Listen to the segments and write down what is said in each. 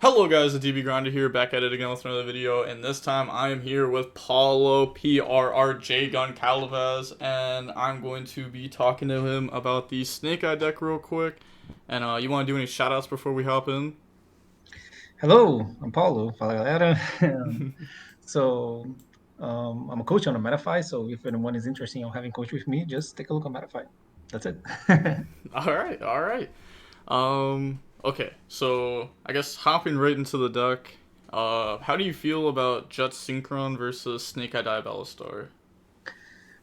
Hello guys, the DB Grinder here, back at it again with another video, and this time I am here with Paulo, PRRJ Goncalves, and I'm going to be talking to him about the Snake Eye deck real quick. And you want to do any shoutouts before we hop in? Hello, I'm Paulo. Fala, galera. So, I'm a coach on a Metafy, so if anyone is interested in having coach with me, just take a look on Metafy. That's it. Alright, alright. Okay, so I guess hopping right into the deck, how do you feel about Jet Synchron versus Snake Eye Diabelastar?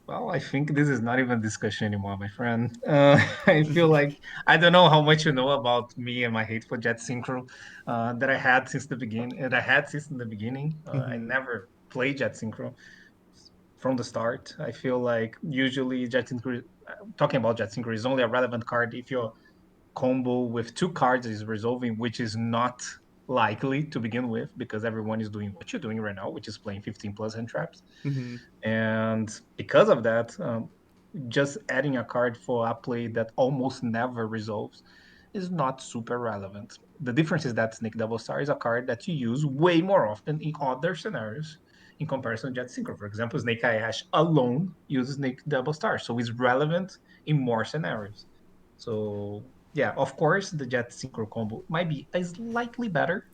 Well, I think this is not even discussion anymore, my friend. I feel like I don't know how much you know about me and my hate for Jet Synchro that I had since the beginning. And I had since the beginning. I never played Jet Synchro from the start. I feel like usually Jet Synchro, talking about Jet Synchro, is only a relevant card if you're combo with two cards is resolving, which is not likely to begin with because everyone is doing what you're doing right now, which is playing 15 plus hand traps. And because of that, just adding a card for a play that almost never resolves is not super relevant. The difference is that Snake Double Star is a card that you use way more often in other scenarios in comparison to Jet Synchro. For example, Snake Eye Ash alone uses Snake Double Star, so it's relevant in more scenarios. So yeah, of course, the Jet Synchro combo might be slightly better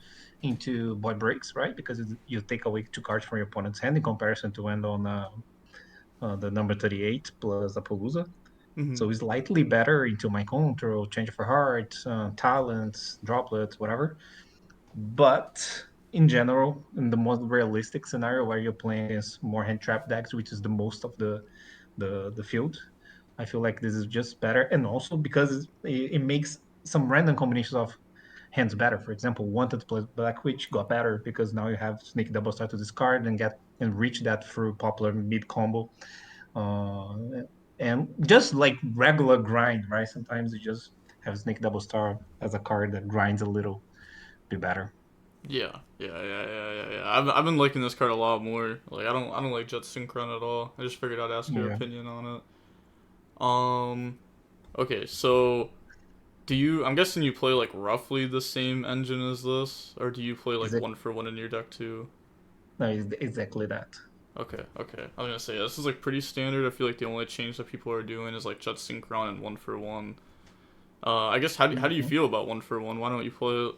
into Void Breaks, right? Because you take away two cards from your opponent's hand in comparison to end on the number 38 plus Appaloosa. So it's slightly better into my control, Change of Heart, Talents, Droplets, whatever. But in general, in the most realistic scenario where you're playing against more hand trap decks, which is the most of the field, I feel like this is just better. And also because it makes some random combinations of hands better. For example, Wanted plus Black Witch got better because now you have Snake Double Star to discard and get and reach that through popular mid combo. Uh, and just like regular grind, right? Sometimes you just have Snake Double Star as a card that grinds a little bit better. Yeah. I've been liking this card a lot more. Like I don't like Jet Synchron at all. I just figured I'd ask your Yeah. opinion on it. Um, okay, so do you? I'm guessing you play like roughly the same engine as this, or do you play Is like it? one for one in your deck too? No, it's exactly that. Okay. I was gonna say this is like pretty standard. I feel like the only change that people are doing is like Jet Synchron and one for one. I guess how do you Mhm. feel about one for one? Why don't you play it?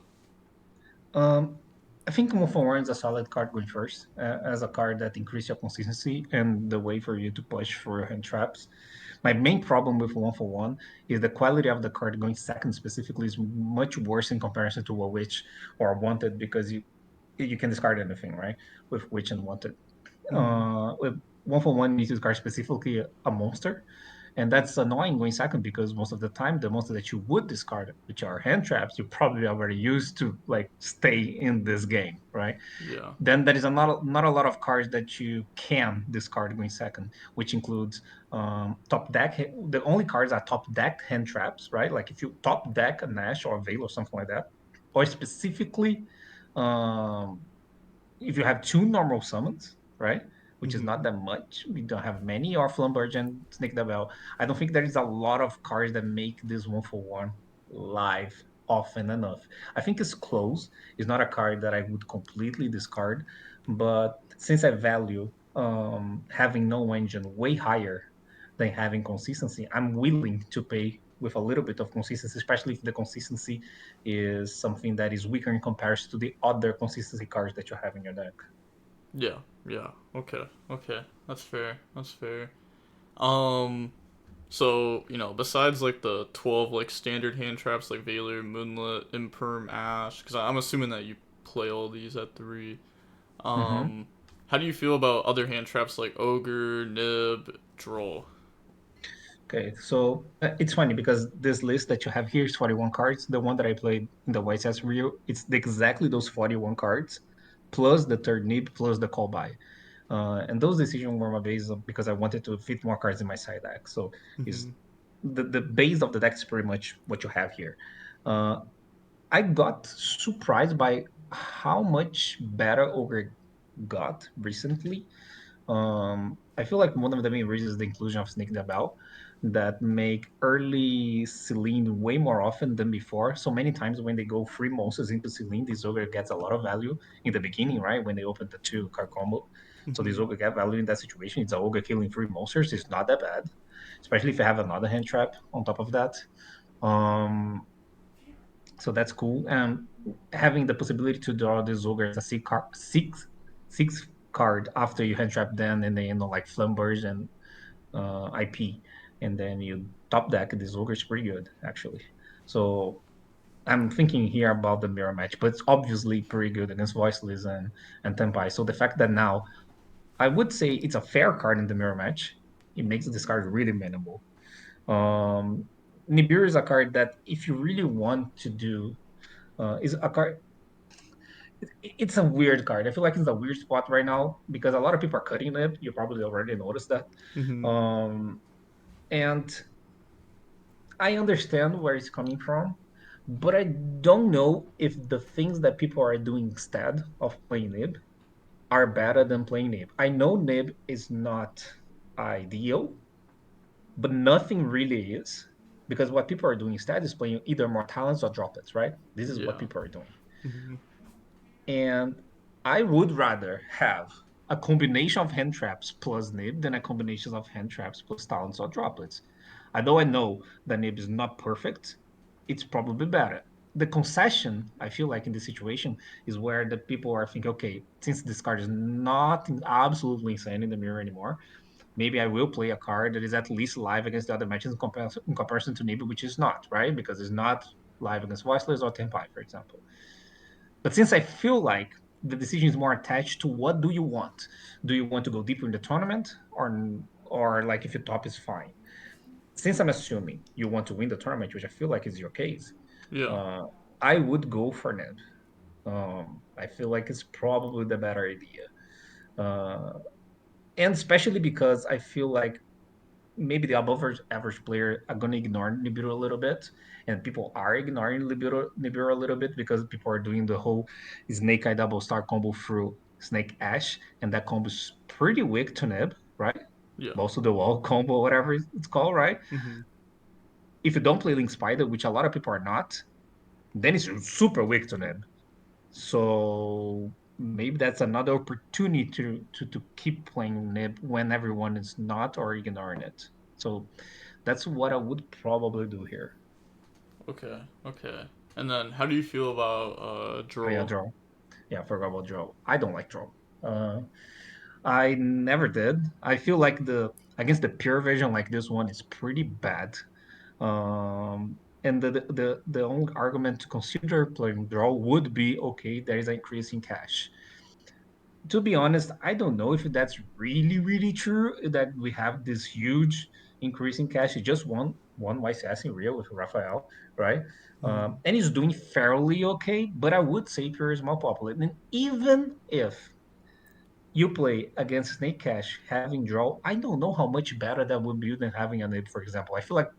Um, I think Move Forward is a solid card going first, as a card that increases your consistency and the way for you to push for your hand traps. My main problem with one for one is the quality of the card going second specifically is much worse in comparison to a Witch or a Wanted because you can discard anything, right? With Witch and Wanted. With one for one, you need to discard specifically a monster. And that's annoying going second because most of the time, the monster that you would discard, which are hand traps, you probably already used to like stay in this game, right? Yeah. Then there is not a lot of cards that you can discard going second, which includes top deck. The only cards are top deck hand traps, right? Like if you top deck a Nash or a Veil or something like that, or specifically um, if you have two normal summons, right? Which is not Mm-hmm. that much. We don't have many, or Flamberge and Snake the Bell. I don't think there is a lot of cards that make this one for one live often enough. I think it's close. It's not a card that I would completely discard, but since I value having no engine way higher than having consistency, I'm willing to pay with a little bit of consistency, especially if the consistency is something that is weaker in comparison to the other consistency cards that you have in your deck. Yeah. Okay. That's fair. That's fair. Um, So, besides like the 12 like standard hand traps like Valor, Moonlit, Imperm, Ash, because I'm assuming that you play all these at 3. Mhm. Um, how do you feel about other hand traps like Ogre, Nib, Droll? Okay, so it's funny because this list that you have here is 41 cards. The one that I played in the YCS Rio, it's exactly those 41 cards, plus the third nib, plus the call by. And those decisions were my base because I wanted to fit more cards in my side deck. So is Mm-hmm. the base of the deck is pretty much what you have here. Uh, I got surprised by how much better Ogre got recently. I feel like one of the main reasons is the inclusion of Snake the Bell, that make early Celine way more often than before. So many times when they go three monsters into Celine, this ogre gets a lot of value in the beginning, right? When they open the two card combo. So this Mm-hmm. ogre get value in that situation. It's a ogre killing three monsters. It's not that bad, especially if you have another hand trap on top of that. Um, so that's cool. And having the possibility to draw this ogre as a six card after you hand trap them and then like Flamberge and IP, and then you top deck this ogre is pretty good actually. So I'm thinking here about the mirror match, but it's obviously pretty good against Voiceless and Tempai. So the fact that now I would say it's a fair card in the mirror match, it makes this card really manageable. Um, Nibiru is a card that if you really want to do is a card. It's a weird card. I feel like it's a weird spot right now because a lot of people are cutting it. You probably already noticed that. Mm-hmm. Um, and I understand where it's coming from, but I don't know if the things that people are doing instead of playing Nib are better than playing Nib. I know Nib is not ideal, but nothing really is because what people are doing instead is playing either more talents or droplets, right? This is what Yeah. people are doing. Mm-hmm. And I would rather have a combination of hand traps plus nib than a combination of hand traps plus talents or droplets. Although I know that nib is not perfect, it's probably better. The concession, I feel like in this situation, is where the people are thinking, okay, since this card is not absolutely insane in the mirror anymore, maybe I will play a card that is at least live against the other matches in comparison to Nib, which is not, right? Because it's not live against Voiceless or Tenpai, for example. But since I feel like the decision is more attached to what do you want? Do you want to go deeper in the tournament or like if your top is fine? Since I'm assuming you want to win the tournament, which I feel like is your case, Yeah. uh, I would go for Ned. I feel like it's probably the better idea. And especially because I feel like maybe the above average player are going to ignore Nibiru a little bit. And people are ignoring Nibiru a little bit because people are doing the whole Snake Eye double star combo through Snake Ash. And that combo is pretty weak to Nib, right? Yeah. Most of the wall combo, whatever it's called, right? Mm-hmm. If you don't play Link Spider, which a lot of people are not, then it's super weak to Nib. So maybe that's another opportunity to keep playing Nib when everyone is not or ignoring it. So that's what I would probably do here. Okay. Okay. And then, how do you feel about Oh yeah, draw? draw. Yeah, I forgot about draw. I don't like draw. Uh, I never did. I feel like the against the pure version like this one is pretty bad. And the only argument to consider playing draw would be okay, there is an increase in cash. To be honest, I don't know if that's really true that we have this huge increase in cash. He just won YCS in Rio with Rafael, right? Mm-hmm. And he's doing fairly okay, but I would say Pure is more popular. And even if you play against Snake Cash having draw, I don't know how much better that would be than having a nib, for example. I feel like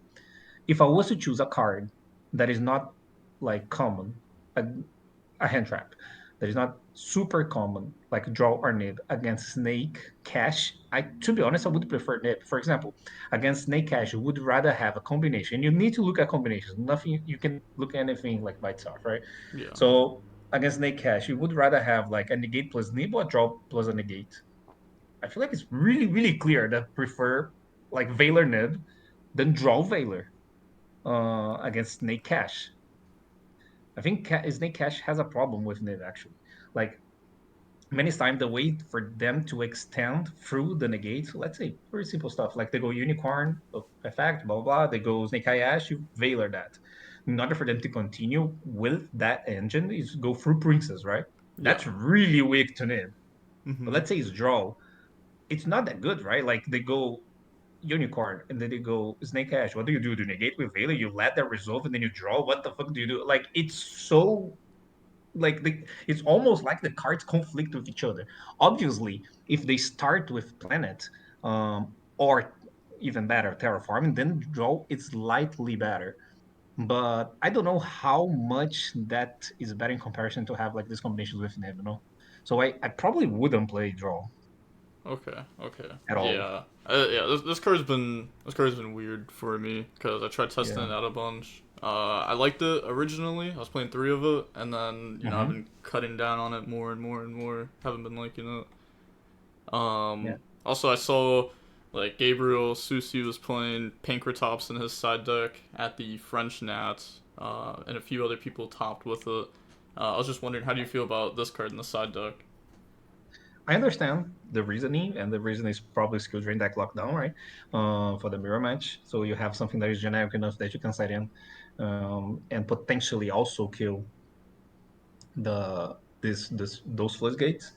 if I was to choose a card that is not like common, a, a hand trap that is not super common, like draw or nib against Snake Cash, I to be honest, I would prefer nib. For example, against Snake Cash, you would rather have a combination. You need to look at combinations. Nothing you can look at anything like by itself, right? Yeah. So against Snake Cash, you would rather have like a negate plus nib or draw plus a negate. I feel like it's really clear that I prefer like Valor nib than draw Valor against Snake Cash. I think Snake Cash has a problem with Nib actually. Like many times, the way for them to extend through the negate, let's say very simple stuff like they go Unicorn effect, blah blah blah. They go Snake Eye Ash, you Valor that. In order for them to continue with that engine, is go through Princess, right? Yeah. That's really weak to Nib. But Mm-hmm. let's say it's draw. It's not that good, right? Like they go Unicorn and then they go Snake Ash. What do? Do you negate with Valor? You let that resolve and then you draw. What the fuck do you do? Like it's so like it's almost like the cards conflict with each other. Obviously, if they start with Planet, or even better, Terraforming, then draw is slightly better. But I don't know how much that is better in comparison to have like these combinations with Nib, you know? So I probably wouldn't play draw. Okay, okay, at all. yeah, yeah. This card's been weird for me because I tried testing Yeah. it out a bunch. I liked it originally. I was playing three of it, and then I've Hmm. been cutting down on it more and more and more. Haven't been liking it. Yeah. Also, I saw like Gabriel Susi was playing Pankratops in his side deck at the French Nats, and a few other people topped with it. I was just wondering, how do you feel about this card in the side deck? I understand the reasoning, and the reason is probably skill drain deck lockdown, right? For the mirror match, so you have something that is generic enough that you can set in, and potentially also kill the this those floodgates.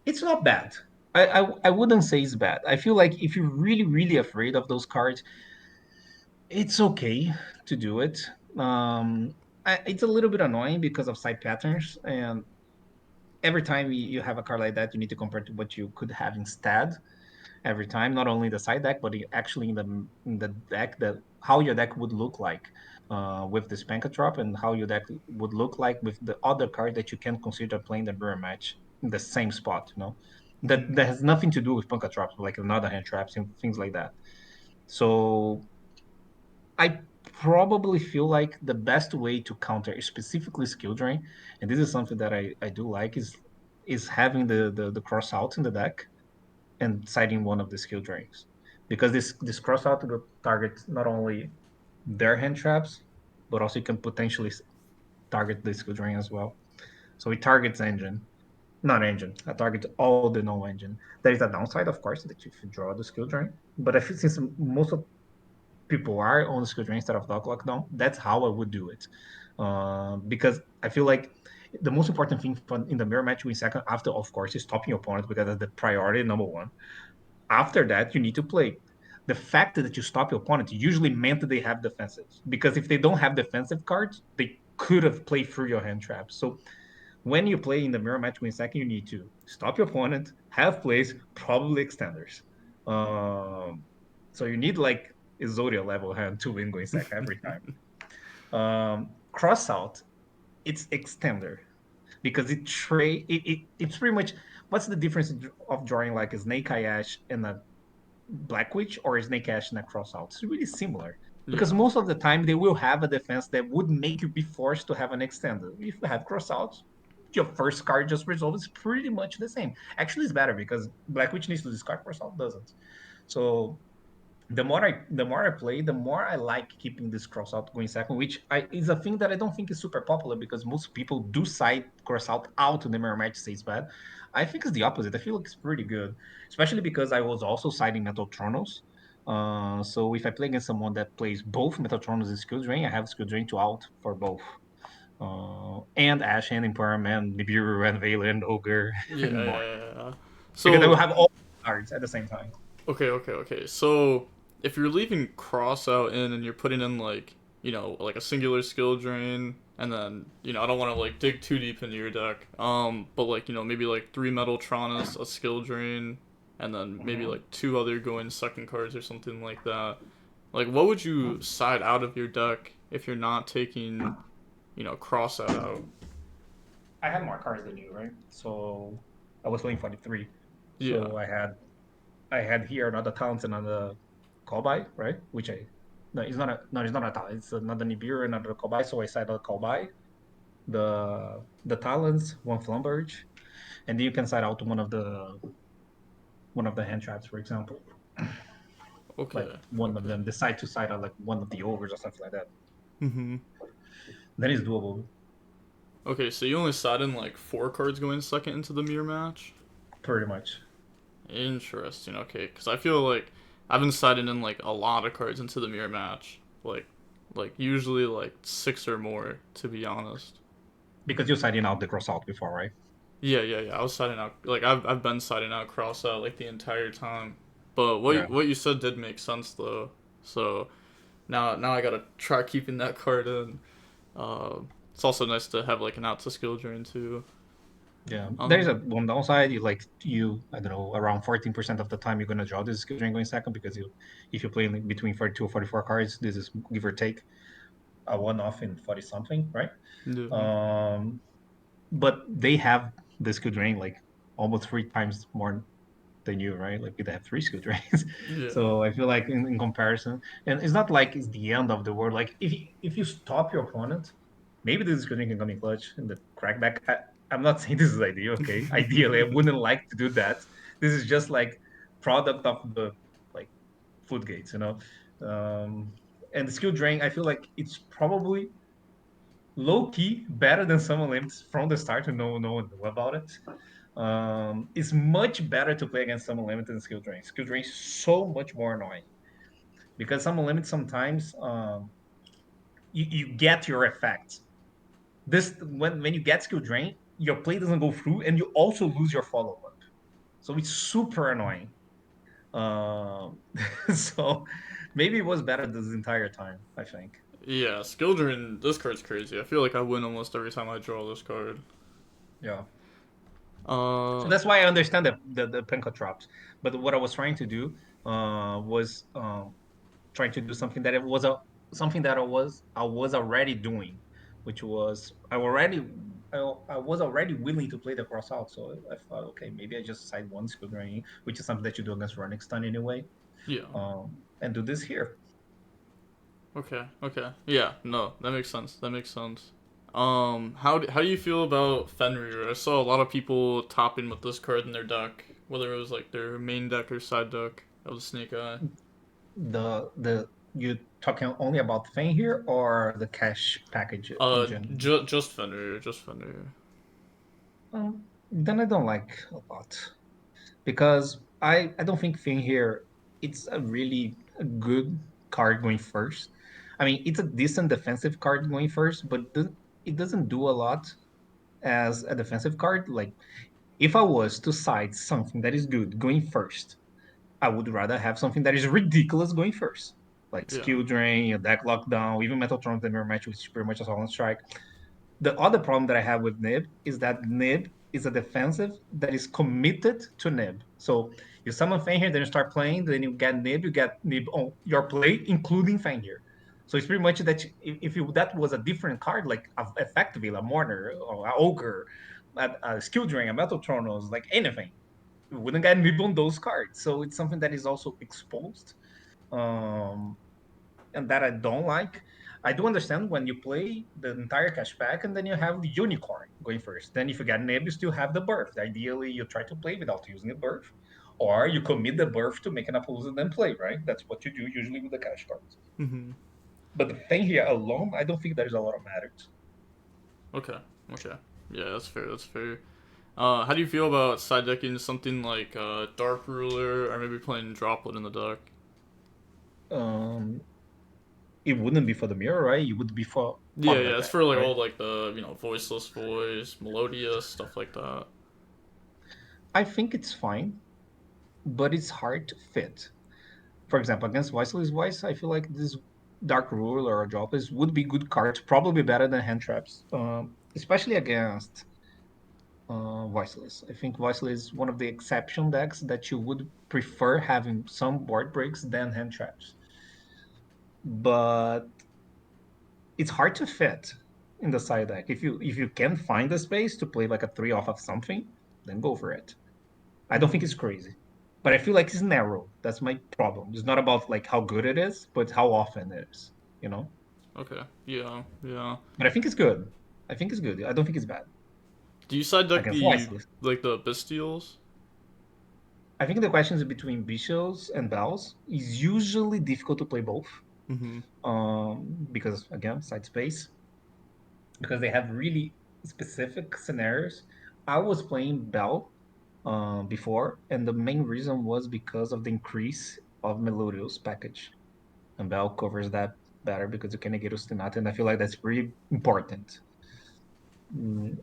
It's not bad. I wouldn't say it's bad. I feel like if you're really afraid of those cards, it's okay to do it. Um, it's a little bit annoying because of side patterns, and every time you have a card like that, you need to compare to what you could have instead. Every time, not only the side deck, but actually in the deck, that how your deck would look like with this Pancatrop, and how your deck would look like with the other card that you can consider playing the mirror match in the same spot. Mm-hmm. That has nothing to do with Pancatrops, like another hand traps and things like that. So I probably feel like the best way to counter specifically skill drain, and this is something that I do like, is having the cross out in the deck and citing one of the skill drains, because this cross out will target not only their hand traps, but also you can potentially target the skill drain as well. So it targets engine, not engine. I target all the no engine. There is a downside, of course, that if you draw the skill drain, but I feel since most of people are on the skill drain instead of dog lockdown, that's how I would do it. Because I feel like the most important thing in the mirror match win second after, of course, is stopping your opponent because that's the priority number one. After that, you need to play. The fact that you stop your opponent usually meant that they have defensives, because if they don't have defensive cards, they could have played through your hand traps. So when you play in the mirror match win second, you need to stop your opponent, have plays, probably extenders. Um, so you need like a Zodia level hand to win going second every time. Cross out, it's extender because it's pretty much, what's the difference of drawing like a Snake Eye Ash and a Black Witch, or Snake Ash and a cross out? It's really similar, because Yeah. most of the time they will have a defense that would make you be forced to have an extender. If you have cross outs, your first card just resolves pretty much the same. Actually, it's better because Black Witch needs to discard, cross out doesn't. So the more I play, the more I like keeping this cross out going second, which is a thing that I don't think is super popular, because most people do side cross out in the mirror match says bad. I think it's the opposite. I feel like it's pretty good, especially because I was also siding Metal Tronos. So if I play against someone that plays both Metal Tronos and Skill Drain, I have Skill Drain to out for both. And Ash and Imperm and Nibiru and Veiler and Ogre Yeah, and yeah, more. yeah, yeah. Because I will So, have all cards at the same time. okay, okay, okay. So, if you're leaving cross out in and you're putting in like, like a singular skill drain, and then, I don't want to like dig too deep into your deck. But like, maybe like three Metal Tronus, a skill drain, and then maybe Mhm. like two other going second cards or something like that. Like, what would you side out of your deck if you're not taking, cross out? I had more cards than you, right? So I was playing 43. Yeah. So I had here another talent and another callby, right? Which I no, it's not a talent. It's another Nibiru and another callby. So I side a callby, the talents, one Flumberge, and then you can side out one of the hand traps, for example. Like Okay. one of Okay. them decide to side out like one of the ogres or something like that. Mm-hmm. That is doable, Okay, so you only side in like four cards going second into the mirror match? pretty much. Interesting. Okay, because I feel like I've been siding in like a lot of cards into the mirror match, like usually like six or more, to be honest. Because you're siding out the cross out before, right? Yeah, yeah, yeah. I was siding out like I've been siding out cross out like the entire time, but Yeah. what you said did make sense though. So now I gotta try keeping that card in. Uh, it's also nice to have like an out to skill drain too. Yeah, there's a Um, one downside. I don't know, around 14% of the time you're gonna draw this skill drain going second, because if you play in between 42 or 44 cards, this is give or take a one off in 40 something, right? yeah. Um, but they have the skill drain like almost three times more. than you, right? Like we have three skill drains. Yeah. So I feel like in comparison, and it's not like it's the end of the world. Like if you stop your opponent, maybe this skill drain can come in clutch in the crackback. I'm not saying this is ideal, okay? Ideally, I wouldn't like to do that. This is just like product of the like floodgates, you know. Um, and the skill drain, I feel like it's probably low key better than some limits from the start. No one knew about it. It's much better to play against some limit than skill drain. Skill drain is so much more annoying because some limit sometimes you get your effect. This when you get skill drain, your play doesn't go through, and you also lose your follow up. So it's super annoying. Um, so maybe it was better this entire time. I think. Yeah, Skildrin, this card's crazy. I feel like I win almost every time I draw this card. Yeah. So Uh, that's why I understand the Penka drops. But what I was trying to do was trying to do something that it was a something that I was already doing, which was I was already willing to play the cross out. So I thought, okay, maybe I just side one skill drain, which is something that you do against running stun anyway, yeah. and do this here. Okay, okay. Yeah, no, that makes sense. That makes sense. How do you feel about Fenrir? I saw a lot of people topping with this card in their deck, whether it was like their main deck or side deck of the Snake Eye. The you talking only about Fang here or the cash package in general? Just Fenrir, just Fenrir. Then I don't like a lot because I don't think Thing here it's a really good card going first. I mean, it's a decent defensive card going first, but it doesn't do a lot as a defensive card. Like if I was to side something that is good going first, I would rather have something that is ridiculous going first, like Yeah. skill drain, a deck lockdown, even Metal Tron that mirror match, which is pretty much a solid strike. The other problem that I have with Nib is that Nib is a defensive that is committed to Nib. So you summon Fenrir, then you start playing, then you get Nib on your play, including Fenrir. So it's pretty much that if you that was a different card, like effectively a Mourner or a Ogre, a Skill Drain, a Metal Tronos, like anything, you wouldn't get Nib on those cards. So it's something that is also exposed. Um, and that I don't like. I do understand when you play the entire cashback and then you have the unicorn going first. Then if you get Nib, you still have the birth. Ideally, you try to play without using the birth, or you commit the birth to make an opposite then play, right? That's what you do usually with the cash cards. Mm-hmm. But the thing here alone, I don't think there's a lot of merit. Okay. Okay. Yeah, that's fair. That's fair. How do you feel about side decking something like Dark Ruler, or maybe playing Droplet in the deck? Um, it wouldn't be for the mirror, right? It would be for Yeah, other yeah, it's deck, for like right? all like the voiceless voice, Melodious stuff like that. I think it's fine, but it's hard to fit. For example, against Voiceless Voice, I feel like this Dark Rule or Dropless would be good cards, probably better than hand traps, especially against Voiceless. I think Voiceless is one of the exception decks that you would prefer having some board breaks than hand traps. But it's hard to fit in the side deck. If you can find a space to play like a three off of something, then go for it. I don't think Mm-hmm. it's crazy, but I feel like it's narrow. That's my problem. It's not about like how good it is, but how often it is. You know. Okay. Yeah. Yeah. But I think it's good. I think it's good. I don't think it's bad Do you side deck against the Voiceless. like the Bestials? I think the questions between Bishops and Bells is usually difficult to play both. Mm-hmm. Because again, side space, because they have really specific scenarios. I was playing Bell before, and the main reason was because of the increase of Melodious package. And Bell covers that better because you can get Ustinata, and I feel like that's pretty important. Mm,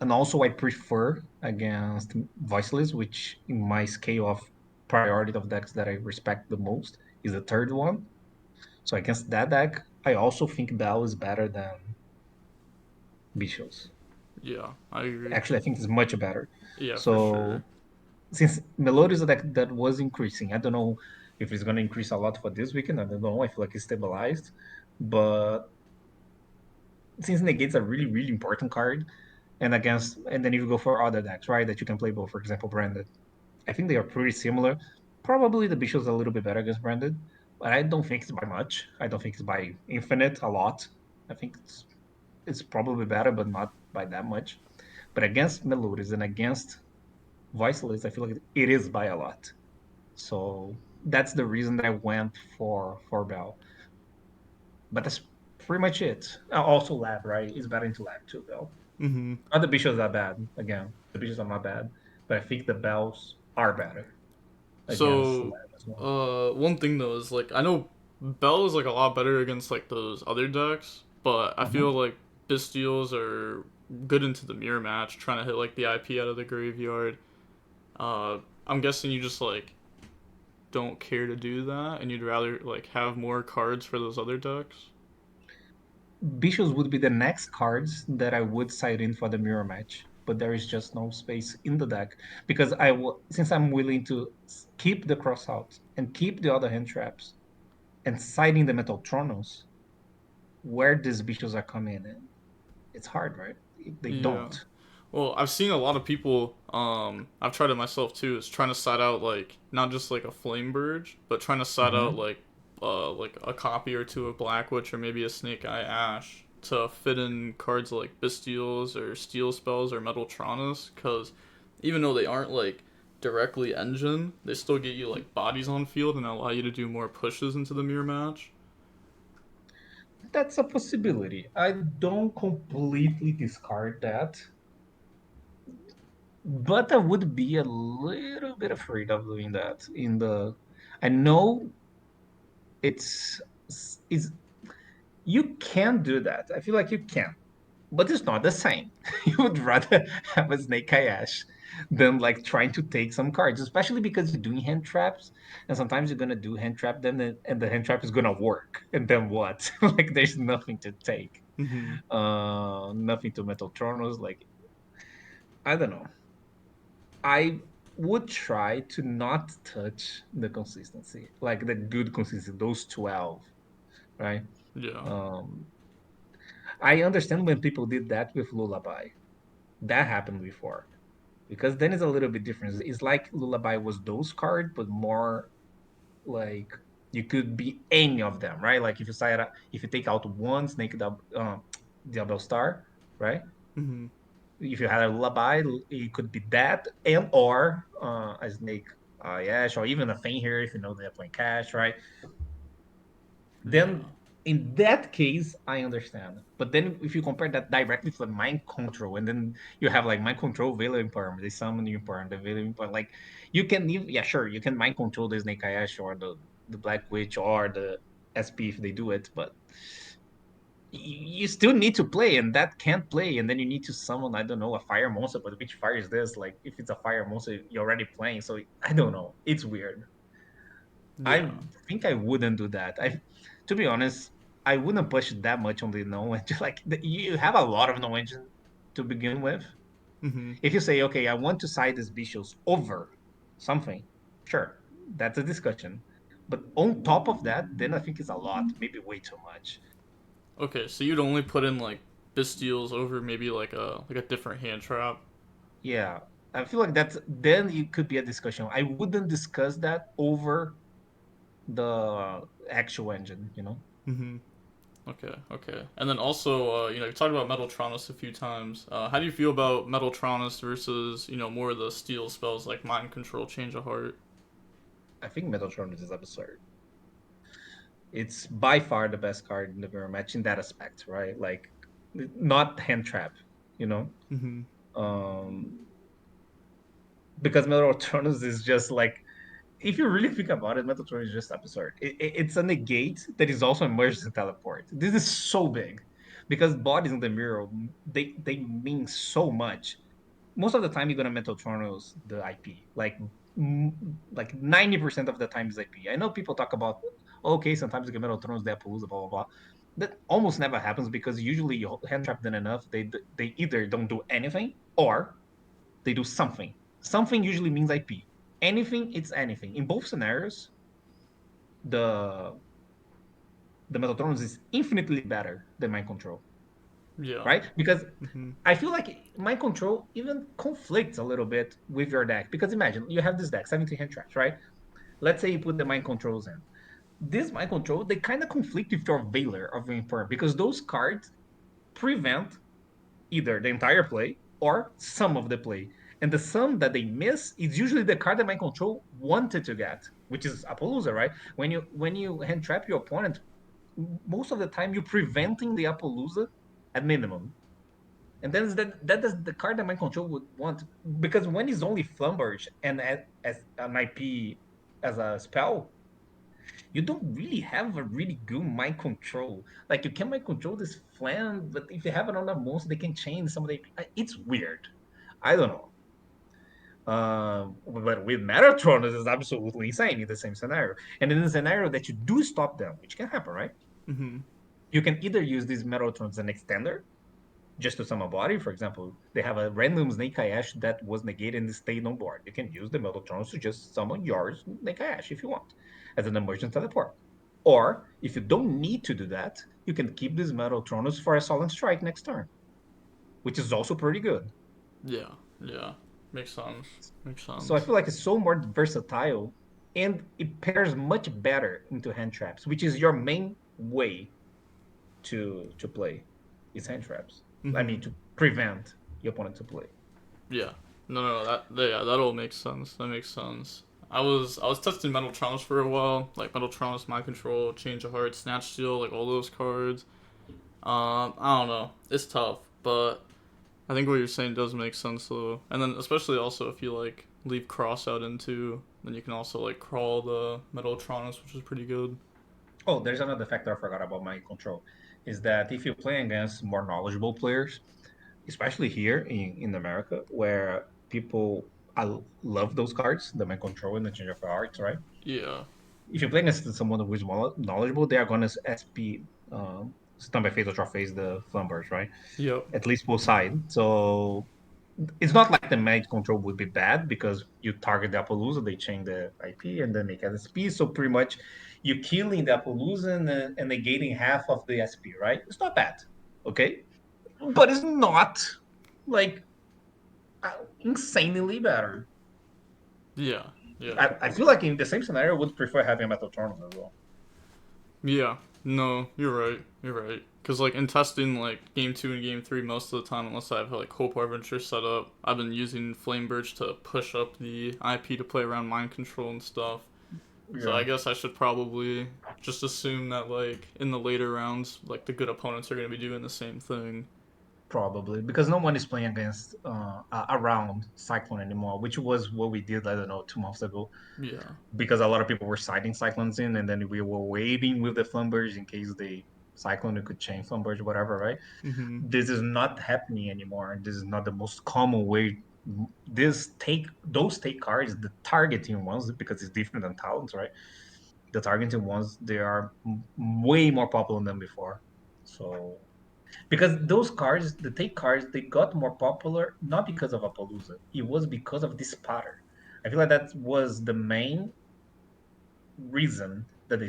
And also, I prefer against Voiceless, which in my scale of priority of decks that I respect the most is the third one. So against that deck, I also think Bell is better than Bishops. Yeah, I agree. Actually, I think it's much better. Yeah, for sure. So since Melody is a deck that was increasing, I don't know if it's going to increase a lot for this weekend. I don't know. I feel like it's stabilized. But since Negate's a really, really important card, and then if you go for other decks, right, that you can play both, for example, Branded. I think they are pretty similar. Probably the Bishop's a little bit better against branded, but I don't think it's by much. I don't think it's by infinite a lot. I think it's probably better, but not by that much. But against melodies and against voiceless, I feel like it is by a lot. So that's the reason that I went for Bell. But that's pretty much it. Also lab, right? It's better into lab too, Bell. Mm-hmm. Not the bishops are bad. Again, the bishops are not bad, but I think the bells are better against lab So, as well. one thing though is like I know Bell is like a lot better against like those other decks, but I feel Mhm. like Bystials are good into the mirror match, trying to hit like the IP out of the graveyard. I'm guessing you just like don't care to do that, and you'd rather like have more cards for those other decks. Bishops would be the next cards that I would side in for the mirror match, but there is just no space in the deck because since I'm willing to keep the cross out and keep the other hand traps and siding the Metal Tronos, where these bishops are coming in, it's hard, right? They Yeah. don't. Well, I've seen a lot of people. I've tried it myself too. Is trying to side out like not just like a flame burge, but trying to side out Mhm. like a copy or two of Black Witch or maybe a Snake Eye Ash to fit in cards like Bystials or Steel Spells or Metaltronus. Because even though they aren't like directly engine, they still get you like bodies on field and allow you to do more pushes into the mirror match. That's a possibility. I don't completely discard that, but I would be a little bit afraid of doing that in the. I know it's it's you can do that. I feel like you can, but it's not the same. You would rather have a Snake Eye Ash than like trying to take some cards, especially because you're doing hand traps, and sometimes you're gonna do hand trap, and the hand trap is gonna work, and then what? Like there's nothing to take, Mm-hmm. nothing to Metal Tronos. Like I don't know. I would try to not touch the consistency, like the good consistency, those 12, right? Yeah. Um, I understand when people did that with Lullaby. That happened before. Because then it's a little bit different. It's like Lullaby was those card, but more like you could be any of them, right? Like if you take out one Snake Double Star, right? Mm-hmm. If you had a Lullaby, it could be that and or a Snake Yash or even a Thing here if you know they're playing Cash, right? Yeah. Then in that case, I understand. But then if you compare that directly to the mind control, and then you have like mind control, Vela Imperm, they summon you Imperm, the Vela Imperm, like you can even, yeah, sure, you can mind control the Snake Ayash or the Black Witch or the SP if they do it, but you still need to play, and that can't play, and then you need to summon, I don't know, a fire monster, but which fire is this? Like if it's a fire monster, you're already playing, so I don't know. It's weird. I Yeah. think I wouldn't do that. To be honest, I wouldn't push that much on the no engine. Like you have a lot of no engine to begin with. Mm-hmm. If you say, okay, I want to side these bishops over something, sure, that's a discussion. But on top of that, then I think it's a lot, maybe way too much. Okay, so you'd only put in like Bystials over maybe like a different hand trap. Yeah, I feel like that's then it could be a discussion. I wouldn't discuss that over the actual engine, you know? Mm-hmm. Okay, okay. And then also, you've talked about Metaltronus a few times. How do you feel about Metaltronus versus, more of the steel spells like Mind Control, Change of Heart? I think Metatron is absurd. It's by far the best card in the mirror match in that aspect, right? Like not hand trap, you know? Mm-hmm. Um because Metatronus is just like if you really think about it, Metatronus is just absurd. It's a negate that is also emergency teleport. This is so big because bodies in the mirror they mean so much. Most of the time you're gonna Metatronus the IP. Like 90% of the time is IP. I know people talk about okay, sometimes you get Metatronus the Appaloosa, blah blah blah. That almost never happens because usually you hand trap them enough, they either don't do anything or they do something. Something usually means IP. Anything, it's anything. In both scenarios, the the Metatronus is infinitely better than Mind Control. Yeah. right? Because Mhm. I feel like mind control even conflicts a little bit with your deck. Because imagine you have this deck, 17 hand traps, right? Let's say you put the mind controls in. This mind control, they kind of conflict with your Valor of Imperm because those cards prevent either the entire play or some of the play. And the sum that they miss is usually the card that my control wanted to get, which is Appaloosa, right? When you hand trap your opponent, most of the time you're preventing the Appaloosa at minimum. And then that is the card that my control would want because when it's only Flumberge and as an IP as a spell, you don't really have a really good mind control. Like you can mind control this flan, but if you have another monster, they can change some of the. It's weird. I don't know. But with Metatron, this is absolutely insane in the same scenario. And in the scenario that you do stop them, which can happen, right? Mhm. You can either use these Metatrons as an extender just to summon a body. For example, they have a random Snake Eye Ash that was negated and stayed on board. You can use the Metaltrons to just summon yours Snake Eye Ash if you want as an emergent teleport. Or if you don't need to do that, you can keep these Metaltrons for a Solemn Strike next turn, which is also pretty good. Yeah. Yeah. Makes sense. Makes So I sense. feel like it's so more versatile and it pairs much better into hand traps, which is your main way to play is hand traps. I mean Mhm. to prevent your opponent to play. Yeah. No, no, no. Yeah, that all makes sense. That makes sense. I was testing Metal Traumas for a while, like Metal Traumas, Mind Control, Change of Heart, Snatch Steal, like all those cards. I don't know. It's tough, but I think what you're saying does make sense though. And then especially also if you like leave Cross out into, then you can also like crawl the Metal Traumas, which is pretty good. Oh, there's another factor I forgot about mind control is that if you play against more knowledgeable players, especially here in America, where people love those cards, the mind control and the change of hearts, right? Yeah. If you're playing against someone who is more knowledgeable, they are going to SP stun by phase or draw phase the Flumbers, right? Yep. At least both sides. So it's not like the mind control would be bad because you target the Appaloosa, they change the IP and then make it SP. So pretty much you're killing the Appaloosa and negating half of the SP, right? It's not bad. Okay. But it's not like insanely better. Yeah. Yeah. I feel like in the same scenario, I would prefer having a Metal Tournament as well. Yeah. No, you're right. You're right. Cause like in testing like game two and game three, most of the time, unless I have like Hope Harbinger set up, I've been using Flame Birch to push up the IP to play around mind control and stuff. So Yeah. I guess I should probably just assume that like in the later rounds, like the good opponents are gonna be doing the same thing. Probably because no one is playing against around Cyclone anymore, which was what we did, I don't know, 2 months ago. Yeah. Because a lot of people were siding Cyclones in, and then we were waiting with the Flumbers in case the Cyclone could chain Flumbers, whatever, right? Mhm. This is not happening anymore. This is not the most common way. This take those take cards, the targeting ones, because it's different than talents, right? The targeting ones, they are way more popular than before. So because those cards, the take cards, they got more popular not because of Appaloosa. It was because of this pattern. I feel like that was the main reason that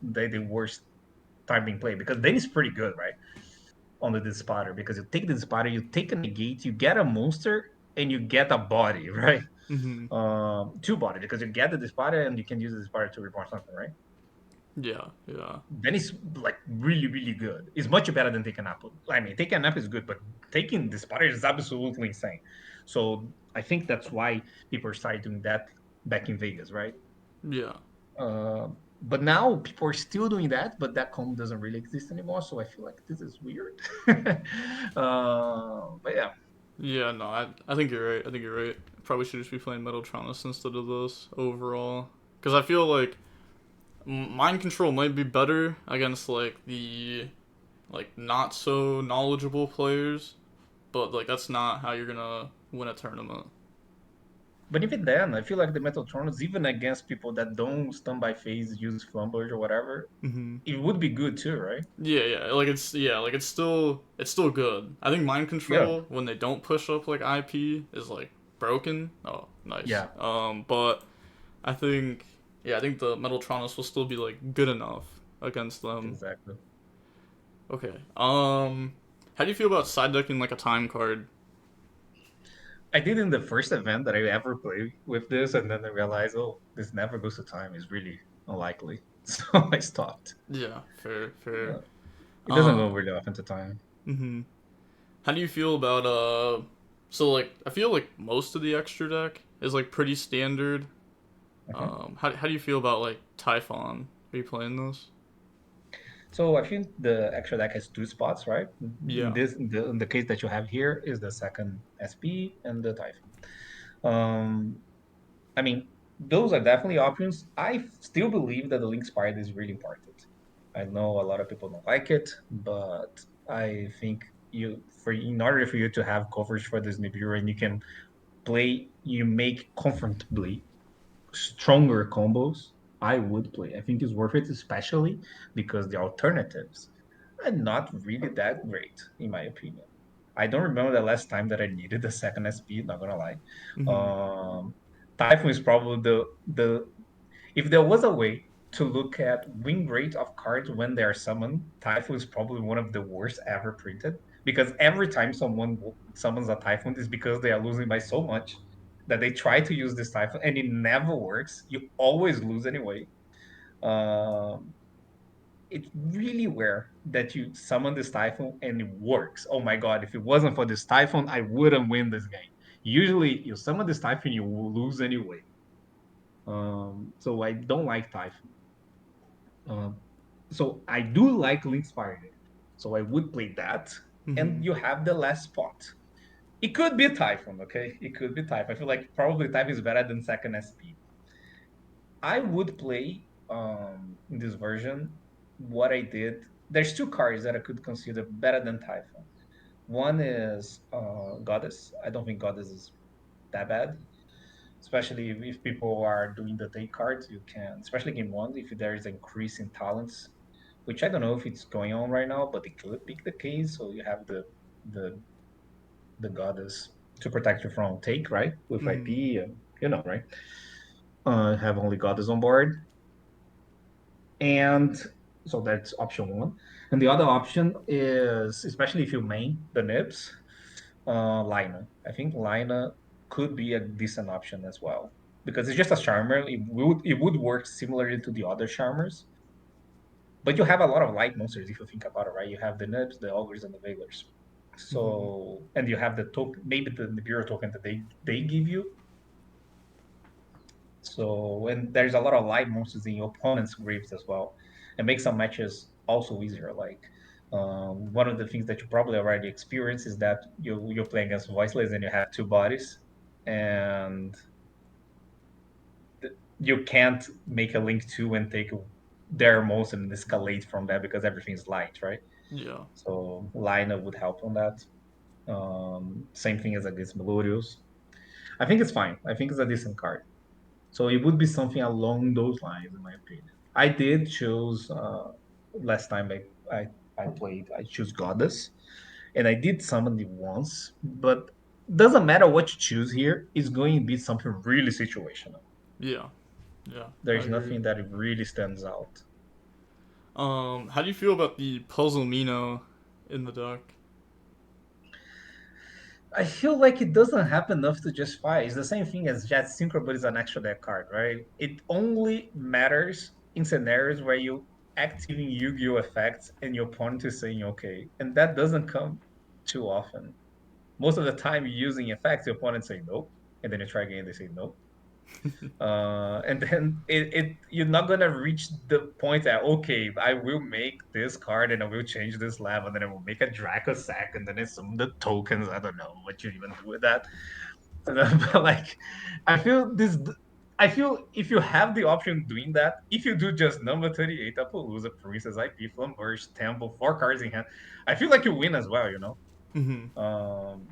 they were time being played because then it's pretty good, right? On the Dispotter because you take the Dispotter, you take a negate, you get a monster, and you get a body, right? Mhm. Two body because you get the Dispotter and you can use the Dispotter to reborn something, right? Yeah. Yeah. Then it's like really, really good. It's much better than taking apple. I mean, taking an apple is good, but taking Dispotter is absolutely insane. So I think that's why people started doing that back in Vegas, right? Yeah. Uh, but now people are still doing that, but that combo doesn't really exist anymore. So I feel like this is weird. But yeah, Yeah. No, I think you're right. I think you're right. Probably should just be playing Metal Traumas instead of this overall. Because I feel like mind control might be better against like the like not so knowledgeable players, but like that's not how you're gonna win a tournament. but even then, I feel like the Metal Tornadoes, even against people that don't stun by phase, use Flumbers or whatever, Mm-hmm. it would be good too, right? Like it's still good. I think mind Yeah, control when they don't push up like IP is like broken. Oh, nice. yeah, But I think the Metaltronis will still be like good enough against them. exactly. Okay. How do you feel about side decking like a time card? I did in the first event that I ever played with this, and then I realized, oh, this never goes to time. It's really unlikely. So I stopped. Yeah, fair, fair. Uh, it doesn't go Uh, really often to time. mm-hmm. How do you feel about so like I feel like most of the extra deck is like pretty standard. Uh-huh. How do you feel about like Typhon? Are you playing this? So I think the extra deck has two spots, right? Yeah. In the case that you have here is the second SP and the Typhoon. Um, I mean, those are definitely options. I still believe that the Link Spider is really important. I know a lot of people don't like it, but I think in order for you to have coverage for this Nibiru and you can play, you make comfortably stronger combos, I would play. I think it's worth it, especially because the alternatives are not really that great, in my opinion. I don't remember the last time that I needed a second SP, not gonna lie. Mm-hmm. Um, Typhoon is probably the if there was a way to look at win rate of cards when they are summoned, Typhoon is probably one of the worst ever printed. Because every time someone summons a Typhoon is because they are losing by so much that they try to use this Typhoon and it never works. You always lose anyway. Um, it's really rare that you summon this Typhoon and it works. Oh my god, if it wasn't for this Typhoon, I wouldn't win this game. Usually, you summon this Typhoon, you will lose anyway. So I don't like Typhoon. Um, so I do like Link Spider. So I would play that. Mm-hmm. And you have the last spot. It could be Typhoon, okay? It could be Typhoon. I feel like probably Typhoon is better than second SP. I would play in this version what I did. There's two cards that I could consider better than Typhoon. One is Goddess. I don't think Goddess is that bad, especially if people are doing the take cards. You can, especially game one, if there is an increase in talents, which I don't know if it's going on right now, but it could be the case. So you have the the Goddess to protect you from take, right? With Mm-hmm. IP, and right? Have only Goddess on board. And so that's option one. And the other option is, especially if you main the nibs, Lina. I think Lina could be a decent option as well because it's just a charmer. It would work similarly to the other charmers, but you have a lot of light monsters if you think about it, right? You have the nibs, the ogres, and the veilers. Mm-hmm. So and you have the token, maybe the bureau token that they give you. So, and there's a lot of light monsters in your opponent's graves as well. It makes some matches also easier. Like one of the things that you probably already experienced is that you're playing against voiceless and you have two bodies, and you can't make a link two and take their most and escalate from that because everything's light, right? Yeah. So Lina would help on that. Same thing as against Melodios. I think it's fine. I think it's a decent card. So it would be something along those lines, in my opinion. I did choose last time I played. I choose Goddess, and I did summon it once. But doesn't matter what you choose here. It's going to be something really situational. Yeah. Yeah. I There's agree. nothing that really stands out. How do you feel about the Puzzle Mino in the deck? I feel like it doesn't have enough to justify. It's the same thing as Jet Synchro, but it's an extra deck card, right? It only matters in scenarios where you activating Yu-Gi-Oh effects and your opponent is saying okay, and that doesn't come too often. Most of the time, you're using effects, your opponent say no, and then you try again, they say no, and then you're not gonna reach the point that okay, I will make this card and I will change this lab, and then I will make a Draco sack, and then it's some of the tokens. I don't know what you even do with that. But like, I feel this. I feel if you have the option of doing that, if you do just number 38, Appaloosa, Princess, IP, Flamberge, Temple, four cards in hand, I feel like you win as well, you know? Mm-hmm. Um,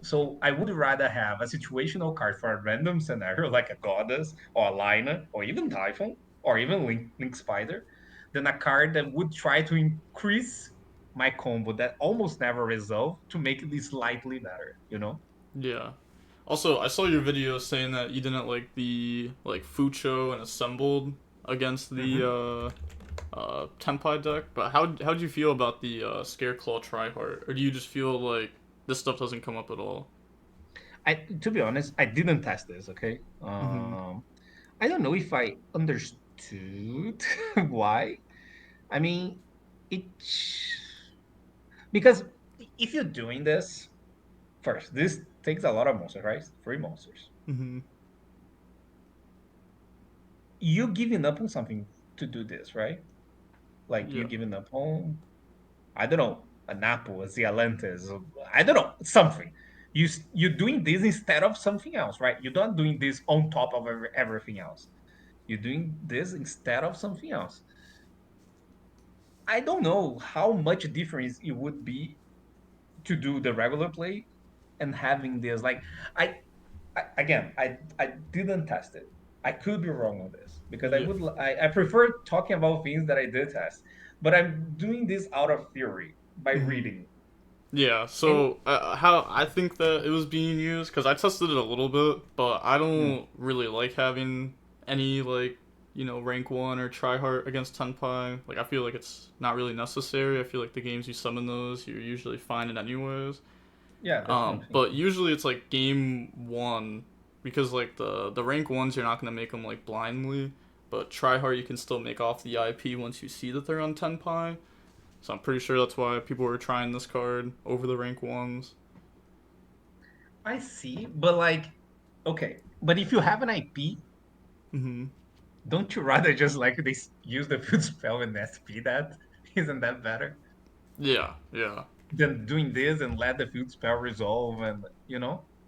so I would rather have a situational card for a random scenario like a Goddess or a Lina or even Typhon or even Link Spider than a card that would try to increase my combo that almost never resolve to make it slightly better, you know? Yeah. Also, I saw your video saying that you didn't like the like Fucho and assembled against the Mm-hmm. Tenpai deck. But how do you feel about the Scareclaw Tryhard, or do you just feel like this stuff doesn't come up at all? I to be honest, I didn't test this. Okay, Mm-hmm. I don't know if I understood why. I mean, it because if you're doing this first, this takes a lot of monsters, right? Three monsters. Mm-hmm. You giving up on something to do this, right? Like you Yeah. giving up on, I don't know, an apple, a Zialantes, I don't know, something. You're doing this instead of something else, right? You're not doing this on top of everything else. You're doing this instead of something else. I don't know how much difference it would be to do the regular play and having this. Like I, I didn't test it. I could be wrong on this because Yeah. I prefer talking about things that I did test, but I'm doing this out of theory by Mm-hmm. reading. Yeah, And so how I think that it was being used, because I tested it a little bit, but I mm, don't really like having any, like, rank 1 or try hard against Tenpai. Like, I feel like it's not really necessary. I feel like the games you summon those, you're usually finding anyways. yeah, that's what I'm But thinking. usually it's like game 1, because, like, the rank 1s, you're not going to make them, like, blindly. But try hard, you can still make off the IP once you see that they're on Tenpai. So I'm pretty sure that's why people were trying this card over the rank ones. I see, but like, okay, but if you have an IP, Mm-hmm. don't you rather just like they use the food spell and SP that? Isn't that better Yeah, yeah. than doing this and let the food spell resolve and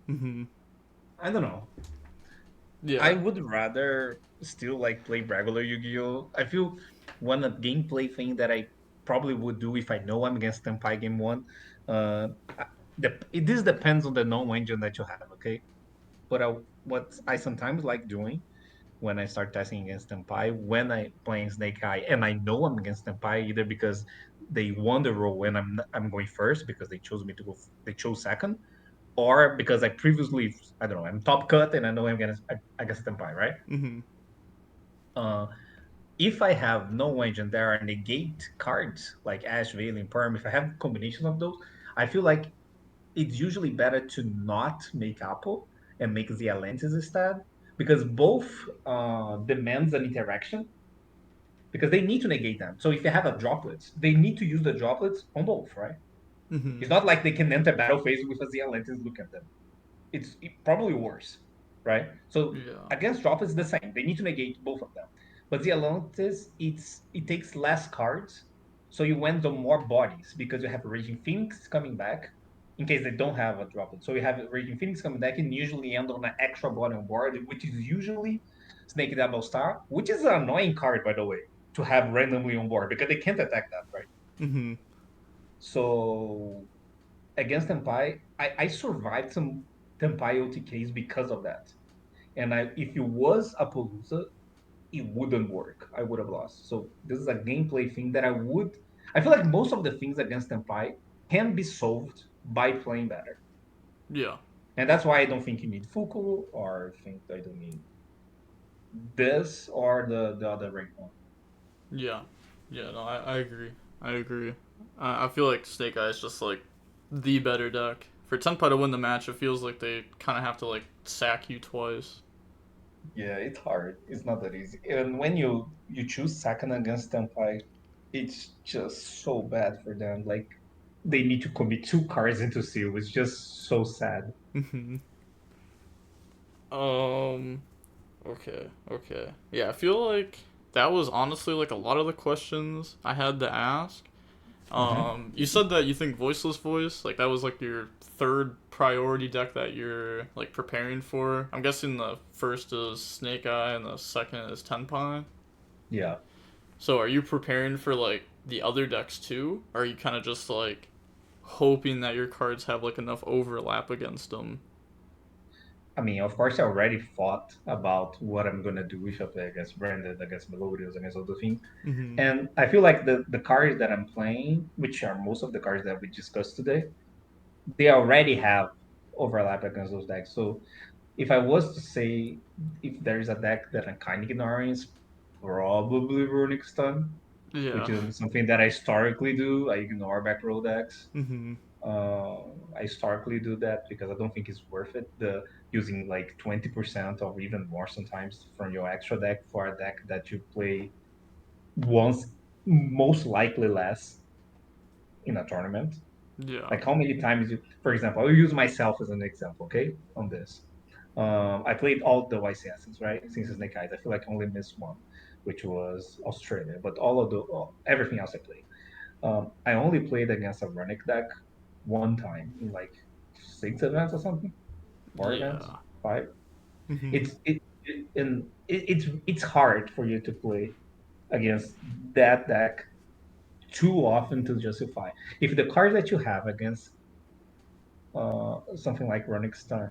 Mm-hmm. I don't know. I Yeah. would rather still like play regular Yu-Gi-Oh. I feel one gameplay thing that I probably would do if I know I'm against Senpai game one. Uh, this depends on the known engine that you have, okay? But what I sometimes like doing when I start testing against Senpai, when I playing Snake Eye, and I know I'm against Senpai either because they won the role when I'm going first because they chose me to go, they chose second, or because I previously I don't know I'm top cut and I know I'm against Senpai, right? Mm-hmm. Uh, if I have no engine, there are negate cards like Ash, Veil, and Perm. If I have combinations of those, I feel like it's usually better to not make Apple and make the Atlantis instead because both demands an interaction because they need to negate them. So if they have a droplets, they need to use the droplets on both, right? Mm-hmm. It's not like they can enter battle phase with a Atlantis look at them. It's probably worse, right? So Yeah. against drop it's the same. They need to negate both of them. But the Alontes, it takes less cards, so you went on more bodies because you have Raging Phoenix coming back in case they don't have a droplet. So you have Raging Phoenix coming back and usually end on an extra body on board, which is usually Snake Double Star, which is an annoying card by the way to have randomly on board because they can't attack that, right? Mm-hmm. So against Tempai, I survived some Tempai OTKs because of that. And if it was a Palooza, it wouldn't work. I would have lost. So this is a gameplay thing that I feel like most of the things against Tempai can be solved by playing better. Yeah. And that's why I don't think you need Fuku or think I don't need this or the other rank one. Yeah. Yeah. No, I agree. I agree. I feel like Snake Eye is just like the better deck. For Tenpai to win the match, it feels like they kind of have to like sack you twice. Yeah, it's hard. It's not that easy. And when you choose second against Tempai, it's just so bad for them. Like they need to commit two cards into seal. It's just so sad. Mm-hmm. Um. Okay. Okay. Yeah. I feel like that was honestly like a lot of the questions I had to ask. Hmm. You said that you think Voiceless Voice, like that was like your third priority deck that you're like preparing for. I'm guessing the first is Snake Eye and the second is Tenpai. Yeah. So are you preparing for like the other decks too? Or are you kind of just like hoping that your cards have like enough overlap against them? I mean, of course, I already thought about what I'm gonna do if I play against Branded, against Melodious, against other things. Mm-hmm. And I feel like the cards that I'm playing, which are most of the cards that we discussed today, they already have overlap against those decks. So if I was to say if there is a deck that I'm kind of ignoring, it's probably Runic Stun. which Yeah. is something that I historically do. I ignore back row decks. Mhm. Uh, I historically do that because I don't think it's worth it. The using like 20% or even more sometimes from your extra deck for a deck that you play once, most likely less in a tournament. Yeah. Like how many times you, for example, I'll use myself as an example, okay, on this. I played all the YCSs, right? Since Snake Eyes, I feel like I only missed one, which was Australia. But everything else I played. I only played against a Runic deck one time in like 6 events or something, 4 events, Yeah. 5. Mhm. It's hard for you to play against that deck too often to justify. If the cards that you have against something like Runic Stun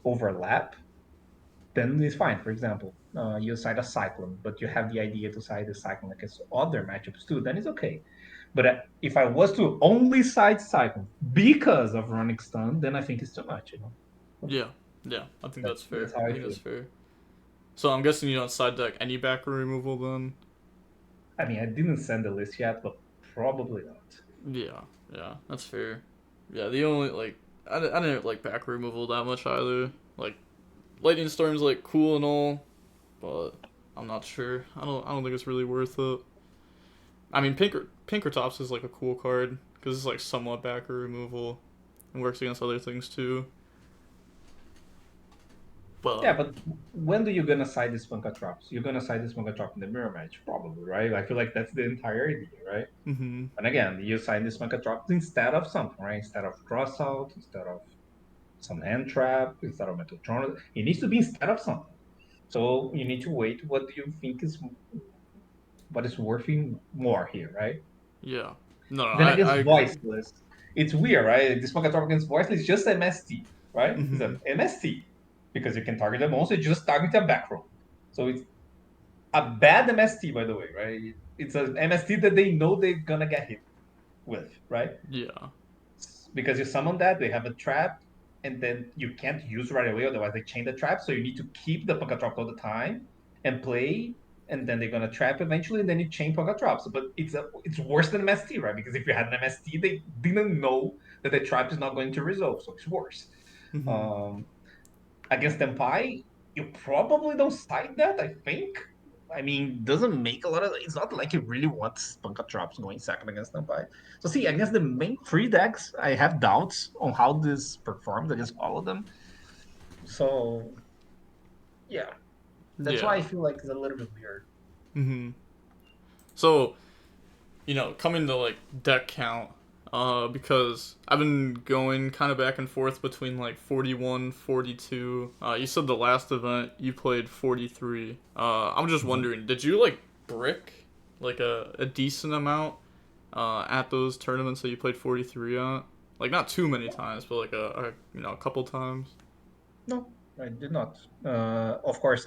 overlap, then it's fine. For example, you side a Cyclone, but you have the idea to side the Cyclone against other matchups too, then it's okay. But if I was to only side Cyclone because of Runic Stun, then I think it's too much. Yeah. Yeah. I think that's That's fair. how I I think that's feel. fair. So I'm guessing you don't side deck any backer removal then. I mean, I didn't send the list yet, but probably not. Yeah. Yeah. That's fair. Yeah. The only like I didn't like back removal that much either. Like lightning storm's like cool and all, but I'm not sure. I don't think it's really worth it. I mean, Pinker Tops is like a cool card because it's like somewhat backer removal and works against other things too. Yeah, But but when do you gonna side this Funkatrops? You're gonna side this Funkatrop in the mirror match, probably, right? I feel like that's the entire idea, right? mm-hmm. And again, you side this Funkatrops instead of something, right? Instead of Crossout, instead of some hand trap, instead of Metal Tornado. It needs to be instead of something. So you need to wait. What do you think is what is working more here, right? Yeah. No, no, Then I against agree. voiceless, it's weird, right? This Funkatrop against voiceless is just MST, right? It's Mm-hmm. an MST because you can target the monster, just target a back row. So it's a bad MST, by the way, right? It's an MST that they know they're gonna get hit with, right? Yeah. Because you summon that, they have a trap, and then you can't use right away, otherwise they chain the trap. So you need to keep the Punkatrop all the time and play, and then they're gonna trap eventually, and then you chain Punkatrops. But it's worse than MST, right? Because if you had an MST, they didn't know that the trap is not going to resolve, so it's worse. Mm-hmm. Um, Against Tempai, you probably don't side that, I think. I mean, doesn't make a lot of. It's not like you really want Spunka Drops going second against Tempai. So, see, against the main three decks, I have doubts on how this performs against all of them. So, yeah, that's why I Yeah. feel like it's a little bit weird. Mm-hmm. So coming to like deck count, because I've been going kind of back and forth between like 41, 42. You said the last event you played 43. I'm just Mhm. wondering, did you like brick like a decent amount at those tournaments that you played 43 at? Like not too many times, but like a couple times. No, I did not. Of course,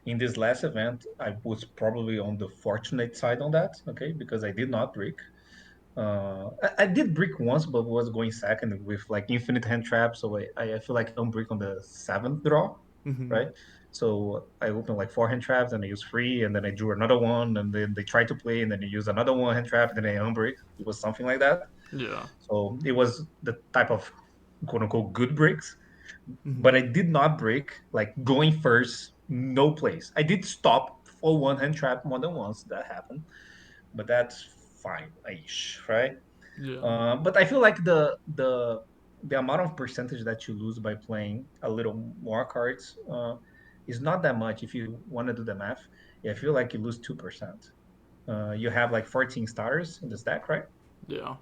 in this last event, I was probably on the fortunate side on that, okay, because I did not break. I did brick once, but was going second with like infinite hand trap, so I feel like I don't brick on the seventh draw, Mm-hmm. right? So I opened like four hand traps, and I used three, and then I drew another one, and then they tried to play, and then you use another one hand trap, and then I unbreak. It was something like that. Yeah. So it was the type of quote unquote good breaks, but Mm-hmm. I did not break like going first, no place. I did stop for one hand trap more than once. That happened, but that's fine, ish, right? Yeah. But I feel like the amount of percentage that you lose by playing a little more cards is not that much if you want to do the math. Yeah, I feel like you lose 2%. You have like 14 stars in the stack, right? Yeah.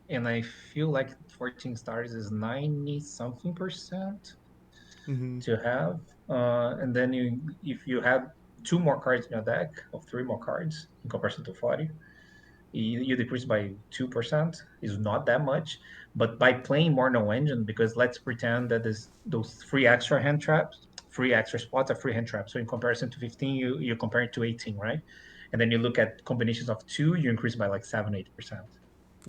And I feel like 14 stars is 90 something percent Mm-hmm. to have. And then if you have two more cards in your deck, or three more cards in comparison to 40, you decrease by 2%. Is not that much, but by playing more no engine, because let's pretend that those three extra hand traps, three extra spots are free hand traps. So in comparison to 15, you compare it to 18, right? And then you look at combinations of two, you increase by like 7-8%.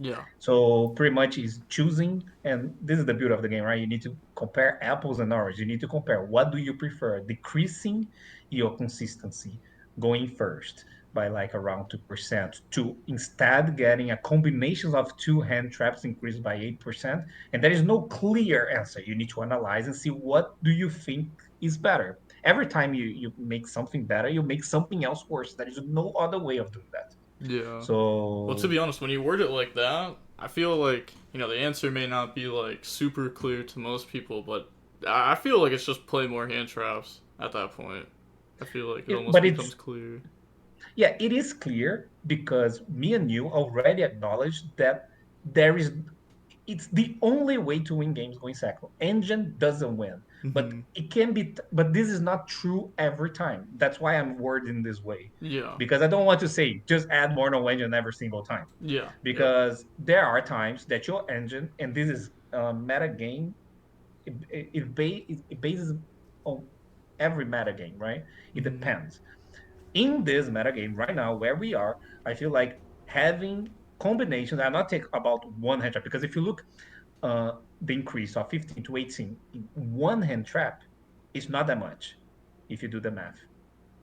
Yeah. So pretty much is choosing, and this is the beauty of the game, right? You need to compare apples and oranges. You need to compare what do you prefer, decreasing your consistency going first, by like around 2% to instead getting a combination of two hand traps increased by 8%. And there is no clear answer. You need to analyze and see what do you think is better. Every time you make something better, you make something else worse. There is no other way of doing that. Yeah. Well, to So be honest, when you word it like that, I feel like, the answer may not be like super clear to most people, but I feel like it's just play more hand traps at that point. I feel like it almost but becomes it's clear. yeah, it is clear because me and you already acknowledged that there is it's the only way to win games going second. Engine doesn't win, but Mm-hmm. it can be. But this is not true every time. That's why I'm wording this way, Yeah. because I don't want to say just add more no engine every single time. Yeah. Yep. Because there are times that your engine, and this is meta game, it bases on every meta game, right? It Mm-hmm. depends. In this meta game right now, where we are, I feel like having combinations. I'm not talking about one hand trap because if you look the increase of 15 to 18 in one hand trap is not that much if you do the math.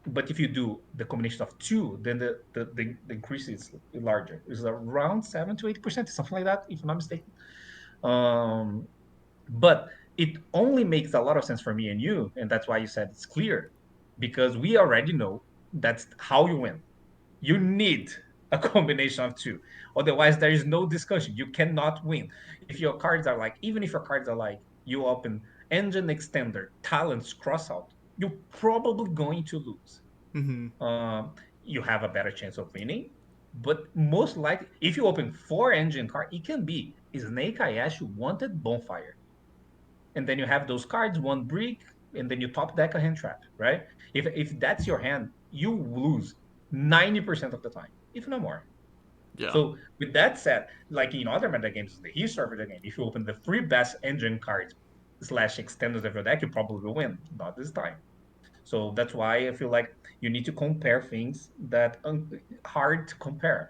But if you do the combination of two, then the increase is larger. It's around 7 to 8%, something like that, if I'm not mistaken. Um, but it only makes a lot of sense for me and you, and that's why you said it's clear, because we already know that's how you win. You need a combination of two. Otherwise, there is no discussion. You cannot win. If your cards are like, even if your cards are like, you open engine extender, talents crossout, you're probably going to lose. Mm-hmm. You have a better chance of winning, but most likely, if you open four engine card, it can be Snake Ayashi Wanted Bonfire, and then you have those cards, one brick, and then you top deck a hand trap, right? If that's your hand, you lose 90% of the time, if not more. Yeah. So with that said, like in other meta games, the history of the game, if you open the three best engine cards slash extenders of your deck, you probably will win. Not this time. So that's why I feel like you need to compare things that are hard to compare,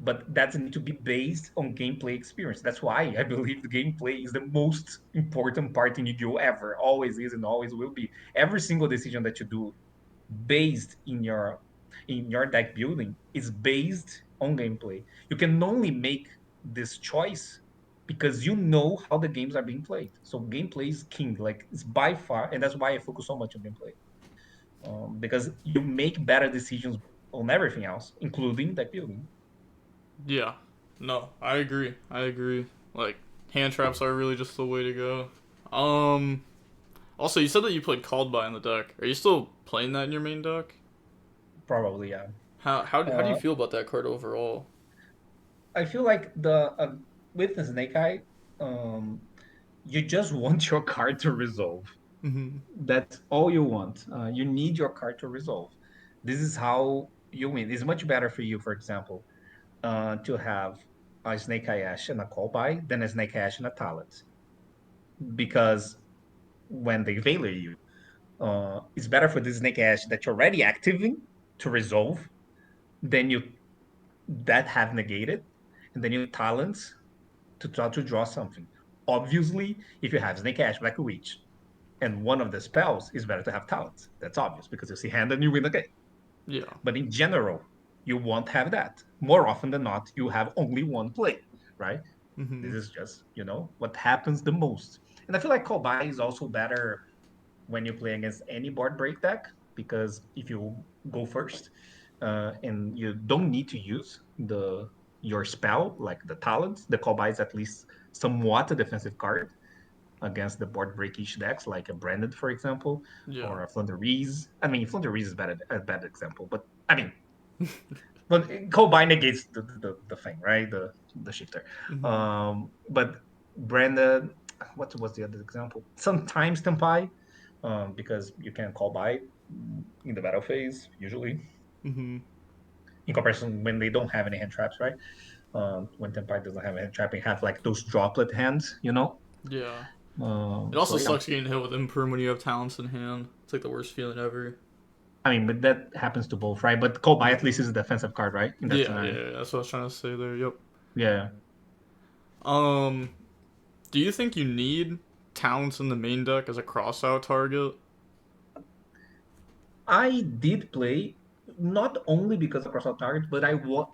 but that need to be based on gameplay experience. That's why I believe the gameplay is the most important part in Yu-Gi-Oh! Ever, always is and always will be. Every single decision that you do based in your deck building is based on gameplay. You can only make this choice because you know how the games are being played. So gameplay is king, like it's by far, and that's why I focus so much on gameplay. Because you make better decisions on everything else, including deck building. Yeah. No, I agree. I agree. Like, hand traps are really just the way to go. Um. Also, you said that you played Called By in the deck. Are you still playing that in your main deck? Probably, yeah. How do you Uh, feel about that card overall? I feel like the with the Snake Eye, um, you just want your card to resolve. Mm-hmm. That's all you want. You need your card to resolve. This is how you win. It's much better for you, for example, to have a Snake Eye Ash and a Call By than a Snake Eye Ash and a Talent, because when they Veiler you, it's better for the Snake Eye Ash that you're already activating to resolve than you that have negated, and then you talents to try to draw something. Obviously, if you have Snake Ash, Black Witch, and one of the spells is better to have talents. That's obvious because you see hand and you win the game. Yeah. But in general, you won't have that. More often than not, you have only one play, right? Mm-hmm. This is just, what happens the most. And I feel like Kobai is also better when you play against any board break deck, because if you go first and you don't need to use your spell like the talents, the Kobai is at least somewhat a defensive card against the board breakish decks like a Branded, for example, Yeah. or a Flundereeze. I mean, Flundereeze is a bad example, but I mean, but Kobai negates the thing, right? The shifter. Mm-hmm. But Branded, what was the other example? Sometimes Tempai, because you can call by in the battle phase usually. Mm-hmm. In comparison, when they don't have any hand traps, right? When Tempai doesn't have a hand trap, they have like those droplet hands. Yeah. It So also yeah, sucks getting hit with Imperm when you have talents in hand. It's like the worst feeling ever. I mean, but that happens to both, right? But Kobai at Yeah. least is a defensive card, right? In that Yeah, yeah, scenario, yeah. That's what I was trying to say there. Yep. yeah. Um, do you think you need talents in the main deck as a cross out target? I did play. not only because of crossout target, but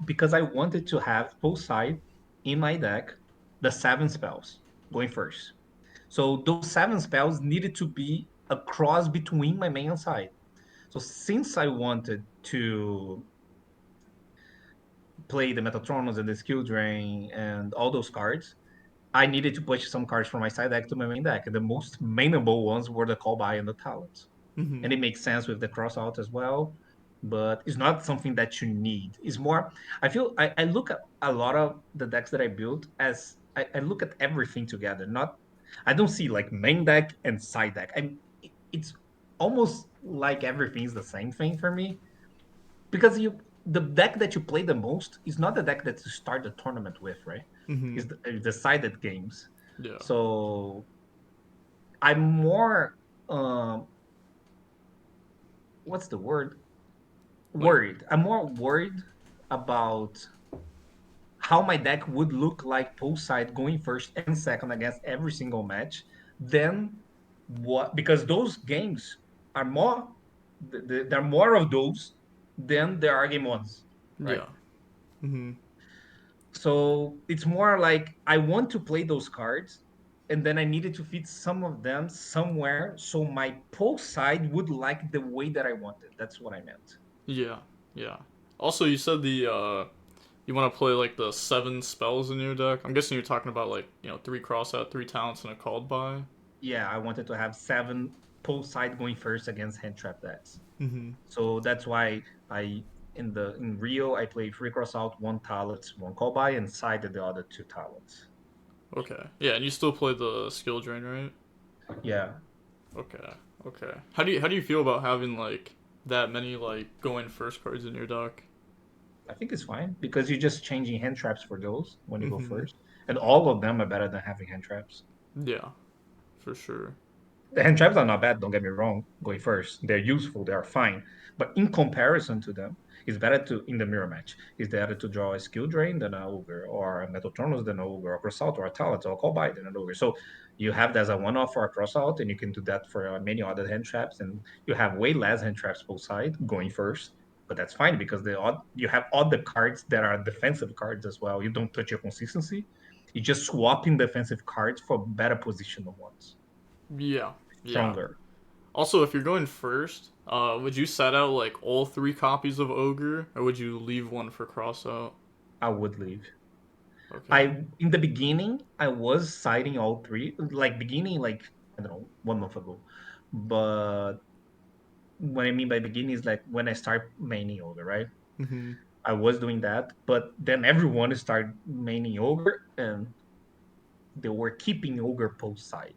because I wanted to have both side in my deck the seven spells going first. So those seven spells needed to be a cross between my main and side. So since I wanted to play the Metatronus and the Skill Drain and all those cards, I needed to push some cards from my side deck to my main deck. And the most mainable ones were the Call By and the Talents. Mm-hmm. And it makes sense with the cross out as well, but it's not something that you need. It's more, I look at a lot of the decks that I built as I look at everything together. Not, I don't see like main deck and side deck. It's almost like everything is the same thing for me because the deck that you play the most is not the deck that you start the tournament with, right? Mm-hmm. It's the decided games. Yeah. So I'm more what's the word? Like. Worried. I'm more worried about how my deck would look like poolside going first and second against every single match than what, because those games are more there are more of those than there are game ones, right? Yeah. Mm-hmm. So it's more like I want to play those cards and then I needed to fit some of them somewhere so my post side would like the way that I wanted. That's what I meant. Yeah. Yeah. Also, you said the you want to play like the seven spells in your deck. I'm guessing you're talking about like three cross out, three talents, and a called by. Yeah, I wanted to have seven post side going first against hand trap decks. Mm-hmm. So that's why I in Rio I played three cross out, one talents, one call by, and sided the other two talents. Okay. Yeah, and you still play the skill drain, right? Yeah, Okay. Okay. How do you feel about having like that many like going first cards in your deck? I think it's fine because you're just changing hand traps for those when you go Mm-hmm. first, and all of them are better than having hand traps. Yeah, for sure. The hand traps are not bad, don't get me wrong, going first. They're useful, they are fine. But in comparison to them, it's better to, in the mirror match, it's better to draw a skill drain than an ogre, or a metal turnus than an ogre, or cross out, or a talent, or a call by than an ogre. So you have that as a one off for a cross out, and you can do that for many other hand traps, and you have way less hand traps both side going first. But that's fine because you have other cards that are defensive cards as well. You don't touch your consistency. You just swap in defensive cards for better positional ones, Yeah. Yeah. stronger. Also, if you're going first, would you set out like all three copies of ogre, or would you leave one for cross out? I would leave. Okay. I in the beginning I was citing all three, like beginning like I don't know 1 month ago, but what I mean by beginning is like when I start maining ogre, right? Mm-hmm. I was doing that, but then everyone started maining ogre and they were keeping ogre post side.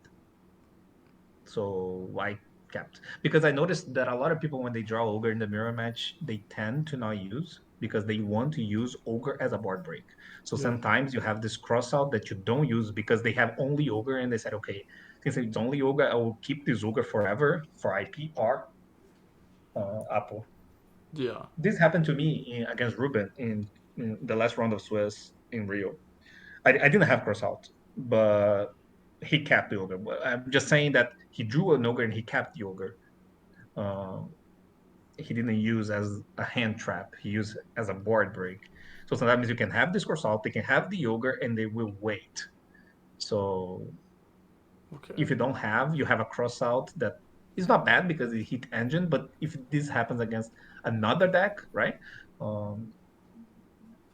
So I kept because I noticed that a lot of people when they draw ogre in the mirror match, they tend to not use because they want to use ogre as a board break. So Yeah. sometimes you have this cross out that you don't use because they have only ogre and they said, okay, since it's only ogre, I will keep this ogre forever for IP or Apple. Yeah. This happened to me against Ruben in the last round of Swiss in Rio. I didn't have cross out, but he kept the ogre. I'm just saying that he drew an ogre and he kept the ogre. Um, he didn't use as a hand trap. He used as a board break. So sometimes you can have this cross out, they can have the ogre, and they will wait. So Okay. if you don't have, you have a cross out that is not bad because it hit engine. But if this happens against another deck, right? Um,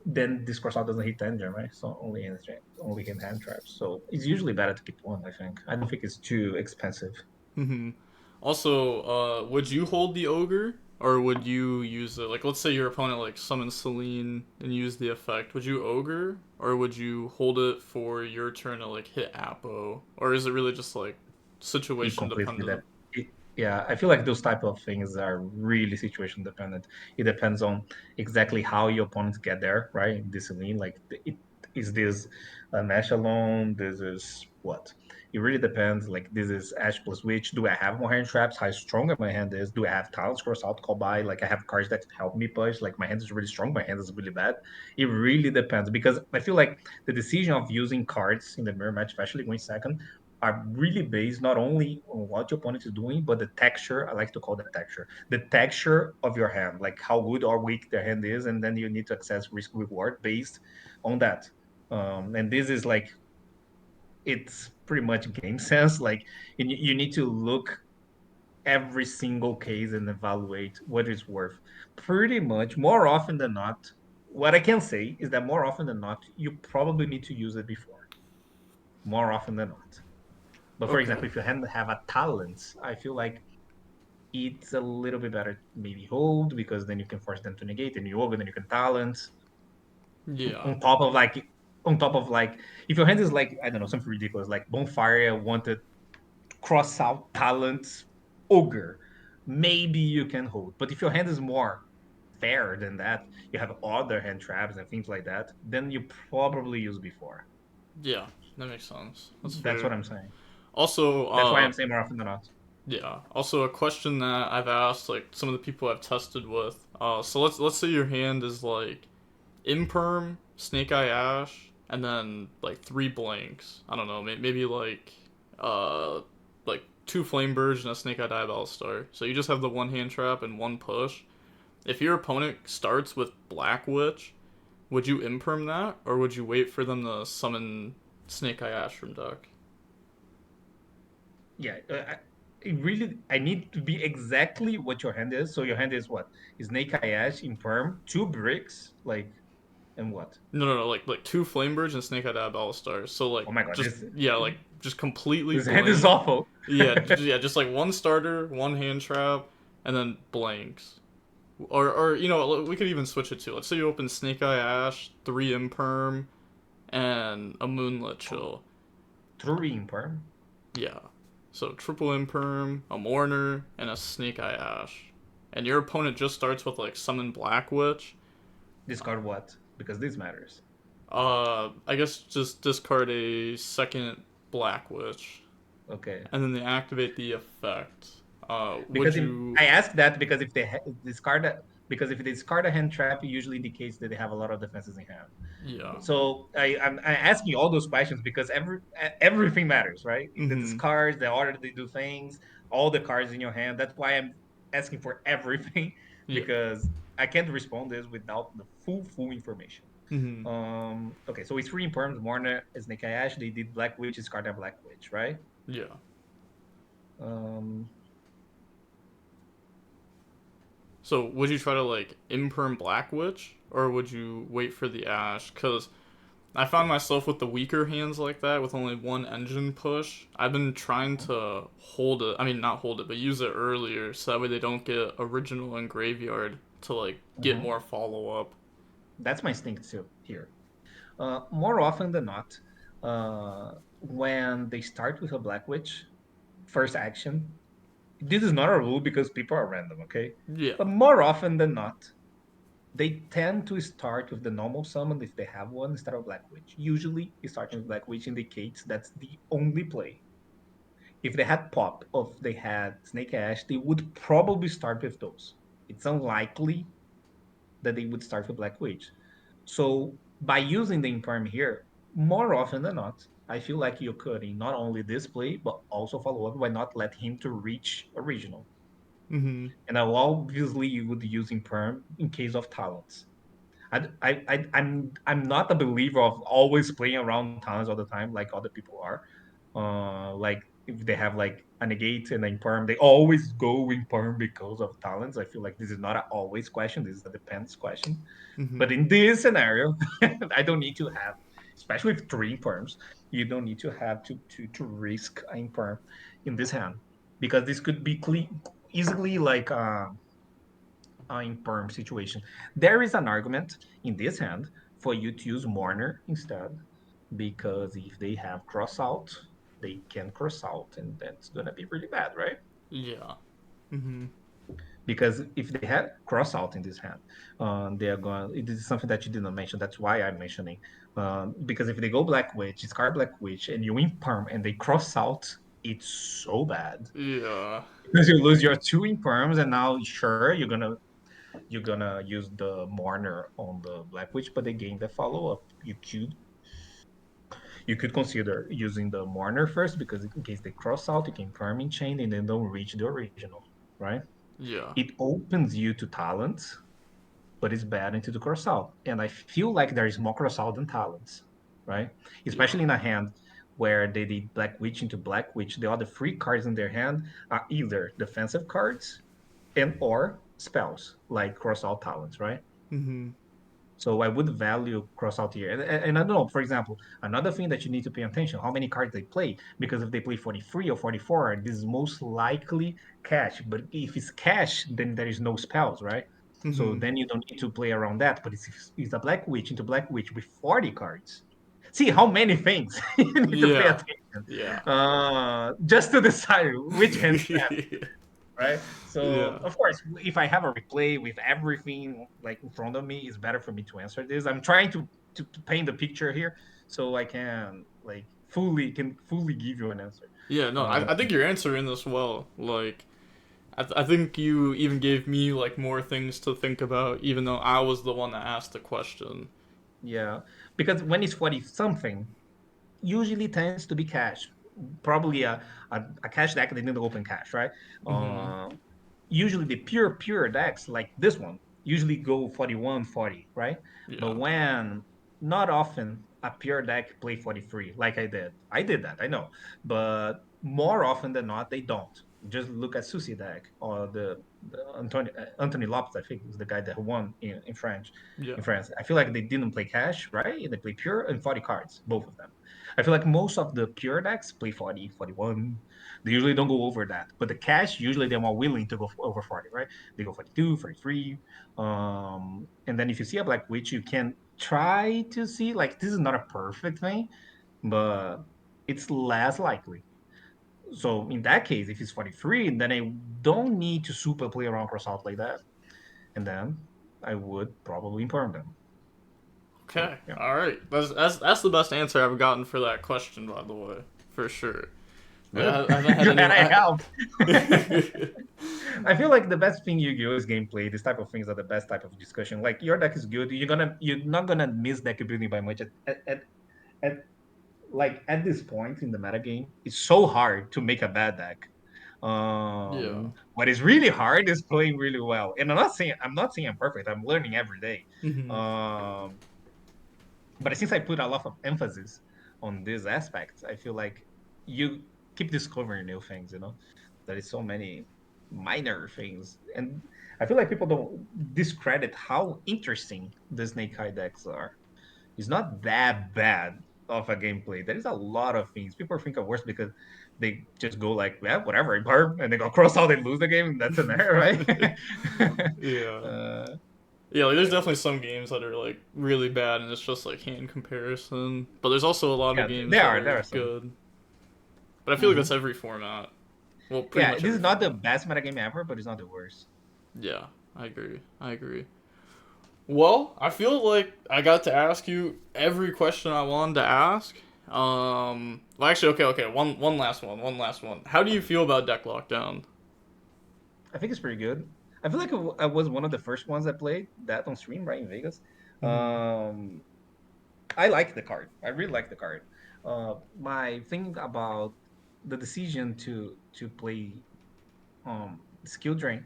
then this cross out doesn't hit engine, right? So only in hand traps. So it's usually better to keep one. I think. I don't think it's too expensive. Mm-hmm. Also, would you hold the ogre, or would you use it? Like, let's say your opponent like summons Celine and use the effect. Would you ogre, or would you hold it for your turn to like hit Apo, or is it really just like It situation completely that dependent? yeah, I feel like those type of things are really situation dependent. It depends on exactly how your opponents get there, right? Discipline, like is this an echelon? This is what? It really depends. Like this is Ash plus which. Do I have more hand traps? How strong my hand is? Do I have talents cross out call by? Like I have cards that help me push. Like my hand is really strong. My hand is really bad. It really depends because I feel like the decision of using cards in the mirror match, especially going second, are really based not only on what your opponent is doing, but the texture. I like to call that texture, the texture of your hand, like how good or weak their hand is, and then you need to access risk reward based on that. And this is like it's pretty much game sense. Like you need to look every single case and evaluate what it's worth. Pretty much more often than not, what I can say is that more often than not, you probably need to use it before. More often than not. But for Okay. example, if you have a talent, I feel like it's a little bit better maybe hold because then you can force them to negate and you open, then you can talent Yeah. on top of like if your hand is like I don't know something ridiculous like bonfire wanted cross out talent ogre, maybe you can hold. But if your hand is more fair than that, you have other hand traps and things like that, then you probably use before. Yeah. That makes sense. That's That's what fair. I'm saying. Also, That's why I'm saying more often than not. yeah. Also, a question that I've asked like some of the people I've tested with. So let's say your hand is like Imperm, Snake Eye Ash, and then like three blanks. I don't know, maybe uh like two Flame Birds and a Snake Eye Diabell Star. So you just have the one hand trap and one push. If your opponent starts with Black Witch, would you Imperm that, or would you wait for them to summon Snake Eye Ash from deck? Yeah, I need to be exactly what your hand is. So your hand is what? Snake Eye Ash in perm, two bricks, like and what? No, like two Flame Birds and Snake Eye Diabell Stars. So like Oh my god, just yeah, like just completely this hand is blank. awful. Yeah, yeah, just like one starter, one hand trap, and then blanks. Or we could even switch it to. Let's say you open Snake Eye Ash, three Imperm, and a Moonlit Chill. Three in perm. Yeah. So triple Imperm, a Mourner, and a Snake Eye Ash. And your opponent just starts with like Summon Black Witch. Discard what? Because this matters. I guess just discard a second Black Witch, Okay. and then they activate the effect. Would Because you? I ask that because if they discard because if they discard a hand trap, it usually indicates that they have a lot of defenses in hand. Yeah. So I'm asking all those questions because everything matters, right? The Mm-hmm. discards, the order they do things, all the cards in your hand. That's why I'm asking for everything Yeah. because I can't respond this without the full information. Mm-hmm. Okay, so it's three in perms, Morna, Snake Eye Ash, they did Black Witch, discard a Black Witch, right? Yeah. Um So would you try to like imperm Black Witch, or would you wait for the Ash? Cause I found myself with the weaker hands like that, with only one engine push. I've been trying to hold it. I mean, not hold it, but use it earlier, so that way they don't get original and graveyard to like get mhm. more follow up. That's my instinct too here. More often than not, when they start with a Black Witch, first action, this is not a rule because people are random, okay? Yeah. But more often than not, they tend to start with the normal summon if they have one instead of Black Witch. Usually, starting with Black Witch indicates that's the only play. If they had Pop or if they had Snake Ash, they would probably start with those. It's unlikely that they would start with Black Witch. So by using the imperm here, more often than not, I feel like you're cutting not only this play, but also follow up by not let him to reach original. Mm-hmm. And now obviously you would use imperm in case of talents. I'm not a believer of always playing around talents all the time like other people are. Like if they have like a negate and a perm, they always go in perm because of talents. I feel like this is not an always question. This is a depends question. Mm-hmm. But in this scenario, I don't need to have, especially with three perms, you don't need to have to risk a perm in this hand because this could be easily like in perm situation. There is an argument in this hand for you to use Mourner instead, because if they have cross out, they can cross out, and that's gonna be really bad, right? Yeah. Mm-hmm. Because if they had cross out in this hand, they are going. It is something that you didn't mention. That's why I'm mentioning. Because if they go Black Witch, discard Black Witch, and you win perm, and they cross out, it's so bad Yeah. because you lose your two in perms, and now sure you're gonna use the Mourner on the Black Witch, but they gain the follow up. You could consider using the mourner first because in case they cross out, you can farm in chain and then don't reach the original, right? Yeah. It opens you to talents, but it's bad into the cross out. And I feel like there is more cross out than talents, right? Yeah. Especially in a hand where they did Black Witch into Black Witch. The other three cards in their hand are either defensive cards and or spells like cross out talents, right? Mhm. So I would value cross out here. And I don't know, for example, another thing that you need to pay attention, how many cards they play, because if they play 43 or 44, this is most likely cash. But if it's cash, then there is no spells, right? So Mhm. then you don't need to play around that. But it's a Black Witch into Black Witch with 40 cards. See how many things you need to pay Yeah. attention Yeah. just to decide which hand right? So Yeah. of course, if I have a replay with everything like in front of me, it's better for me to answer this. I'm trying to paint the picture here so I can like fully give you an answer. Yeah, no, Uh, I think you're answering this well. Like, I think you even gave me like more things to think about, even though I was the one that asked the question. yeah, because when it's 40 something, usually tends to be cash. Probably a cash deck that didn't open cash, right? Mhm. Uh, Usually the pure decks like this one usually go 41 40, right? But Yeah. when not often a pure deck play 43 like I did that, I know, but more often than not they don't. Just look at Susie deck or the Anthony Lopez, I think is the guy that won in French Yeah. in France. I feel like they didn't play cash, right? They play pure and 40 cards, both of them. I feel like most of the pure decks play 40, 41. They usually don't go over that. But the cash, usually they're more willing to go over 40, right? They go 42, 43. And then if you see a Black Witch, you can try to see, like, this is not a perfect thing, but it's less likely. So in that case, if it's 43, then I don't need to super play around cross out like that. And then I would probably imperm them. So Okay. yeah. All right. That's the best answer I've gotten for that question, by the way, for sure. Good. I haven't had Glad anyone. I helped. I feel like the best thing Yu-Gi-Oh is gameplay. This type of things are the best type of discussion. Like your deck is good. You're not gonna miss deck building by much. At like at this point in the meta game, it's so hard to make a bad deck. Yeah. What is really hard is playing really well. And I'm not saying I'm perfect. I'm learning every day. Mhm. Um, but since I put a lot of emphasis on these aspects, I feel like you keep discovering new things. There is so many minor things, and I feel like people don't discredit how interesting the Snake Eye decks are. It's not that bad of a gameplay. There is a lot of things people think are worse because they just go like, yeah, whatever, burp, and they go cross out and lose the game. That's an error, right? Yeah. uh, Yeah, like there's yeah, definitely some games that are like really bad and it's just like hand comparison. But there's also a lot of yeah, games there that are are there are some. good. But I feel like that's Mhm. every format. Well, pretty Yeah, much this every is not the format. best metagame ever, but it's not the worst. Yeah, I agree. I agree. Well, I feel like I got to ask you every question I wanted to ask. Well, actually, okay. One last one. One last one. How do you feel about deck lockdown? I think it's pretty good. I feel like I was one of the first ones that played that on stream, right in Vegas. Mm-hmm. Um, I like the card. I really like the card. My thing about the decision to play skill drain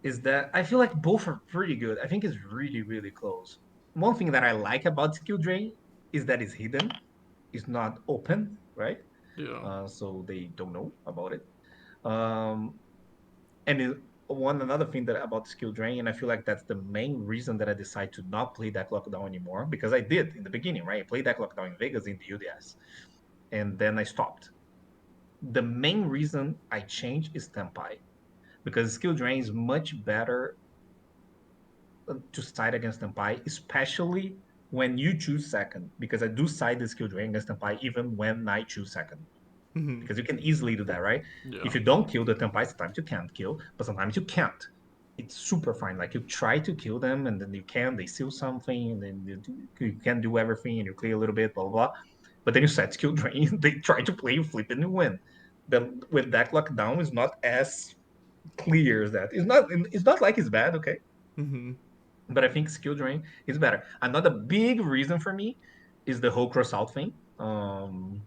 is that I feel like both are pretty good. I think it's really close. One thing that I like about skill drain is that it's hidden. It's not open, right? Yeah. So they don't know about it. Um, and one another thing that about skill drain, and I feel like that's the main reason that I decided to not play deck lockdown anymore because I did in the beginning, right? I played deck lockdown in Vegas in the UDS, and then I stopped. The main reason I changed is Tempai because skill drain is much better to side against Tempai, especially when you choose second, because I do side the skill drain against Tempai even when I choose second. Mm-hmm. Because you can easily do that, right? If Yeah. you don't kill the Tempai, sometimes you can't kill, but sometimes you can't. It's super fine. Like you try to kill them, and then you can. They steal something, and then you can do everything, and you clear a little bit, blah blah blah. But then you set skill drain. They try to play you, flip, and you win. The with deck lockdown is not as clear as that. It's not. It's not like it's bad, okay? Mm-hmm. But I think skill drain is better. Another big reason for me is the whole cross out thing. um,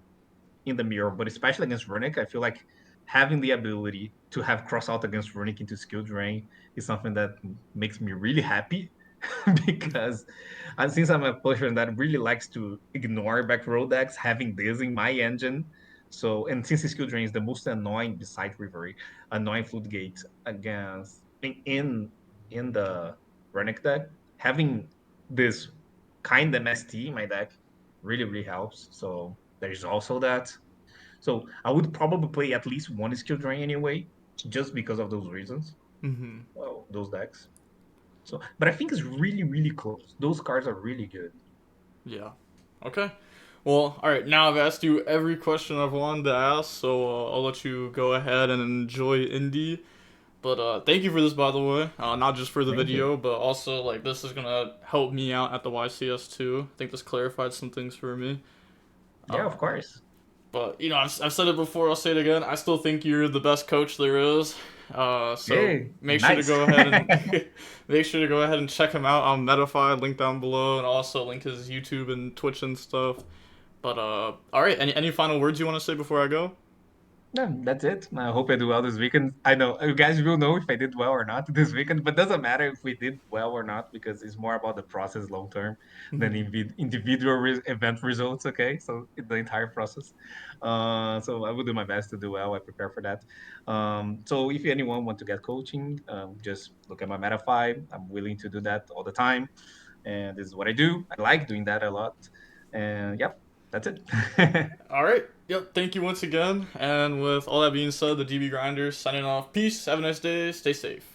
in the mirror, but especially against Runic, I feel like having the ability to have cross out against Runic into skill drain is something that makes me really happy because since I'm a person that really likes to ignore back row decks, having this in my engine. So, and since skill drain is the most annoying besides Reverie, annoying floodgate against in the Runic deck, having this kind MST in my deck really, really helps. So there's also that. So I would probably play at least one skill drain anyway, just because of those reasons. Mm-hmm. Well, those decks. So, but I think it's really, really close. Those cards are really good. Yeah. Okay. Well, all right. Now I've asked you every question I've wanted to ask, so I'll let you go ahead and enjoy Indy. But thank you for this, by the way. Not just for the Thank you. video, but also like this is gonna help me out at the YCS too. I think this clarified some things for me. Yeah, of Um, course. but you know, I've said it before. I'll say it again. I still think you're the best coach there is. So Hey, make sure to nice. go ahead and make sure to go ahead and check him out on Metafy. Link down below, and also link his YouTube and Twitch and stuff. But all right. Any final words you want to say before I go? No, that's it. I hope I do well this weekend. I know you guys will know if I did well or not this weekend, but doesn't matter if we did well or not because it's more about the process long term than individual event results. Okay, so the entire process. So I will do my best to do well. I prepare for that. So if anyone want to get coaching, just look at my Metafy. I'm willing to do that all the time, and this is what I do. I like doing that a lot, and yep, that's it. All right. Yep. Thank you once again. And with all that being said, the DB Grinders signing off. Peace. Have a nice day. Stay safe.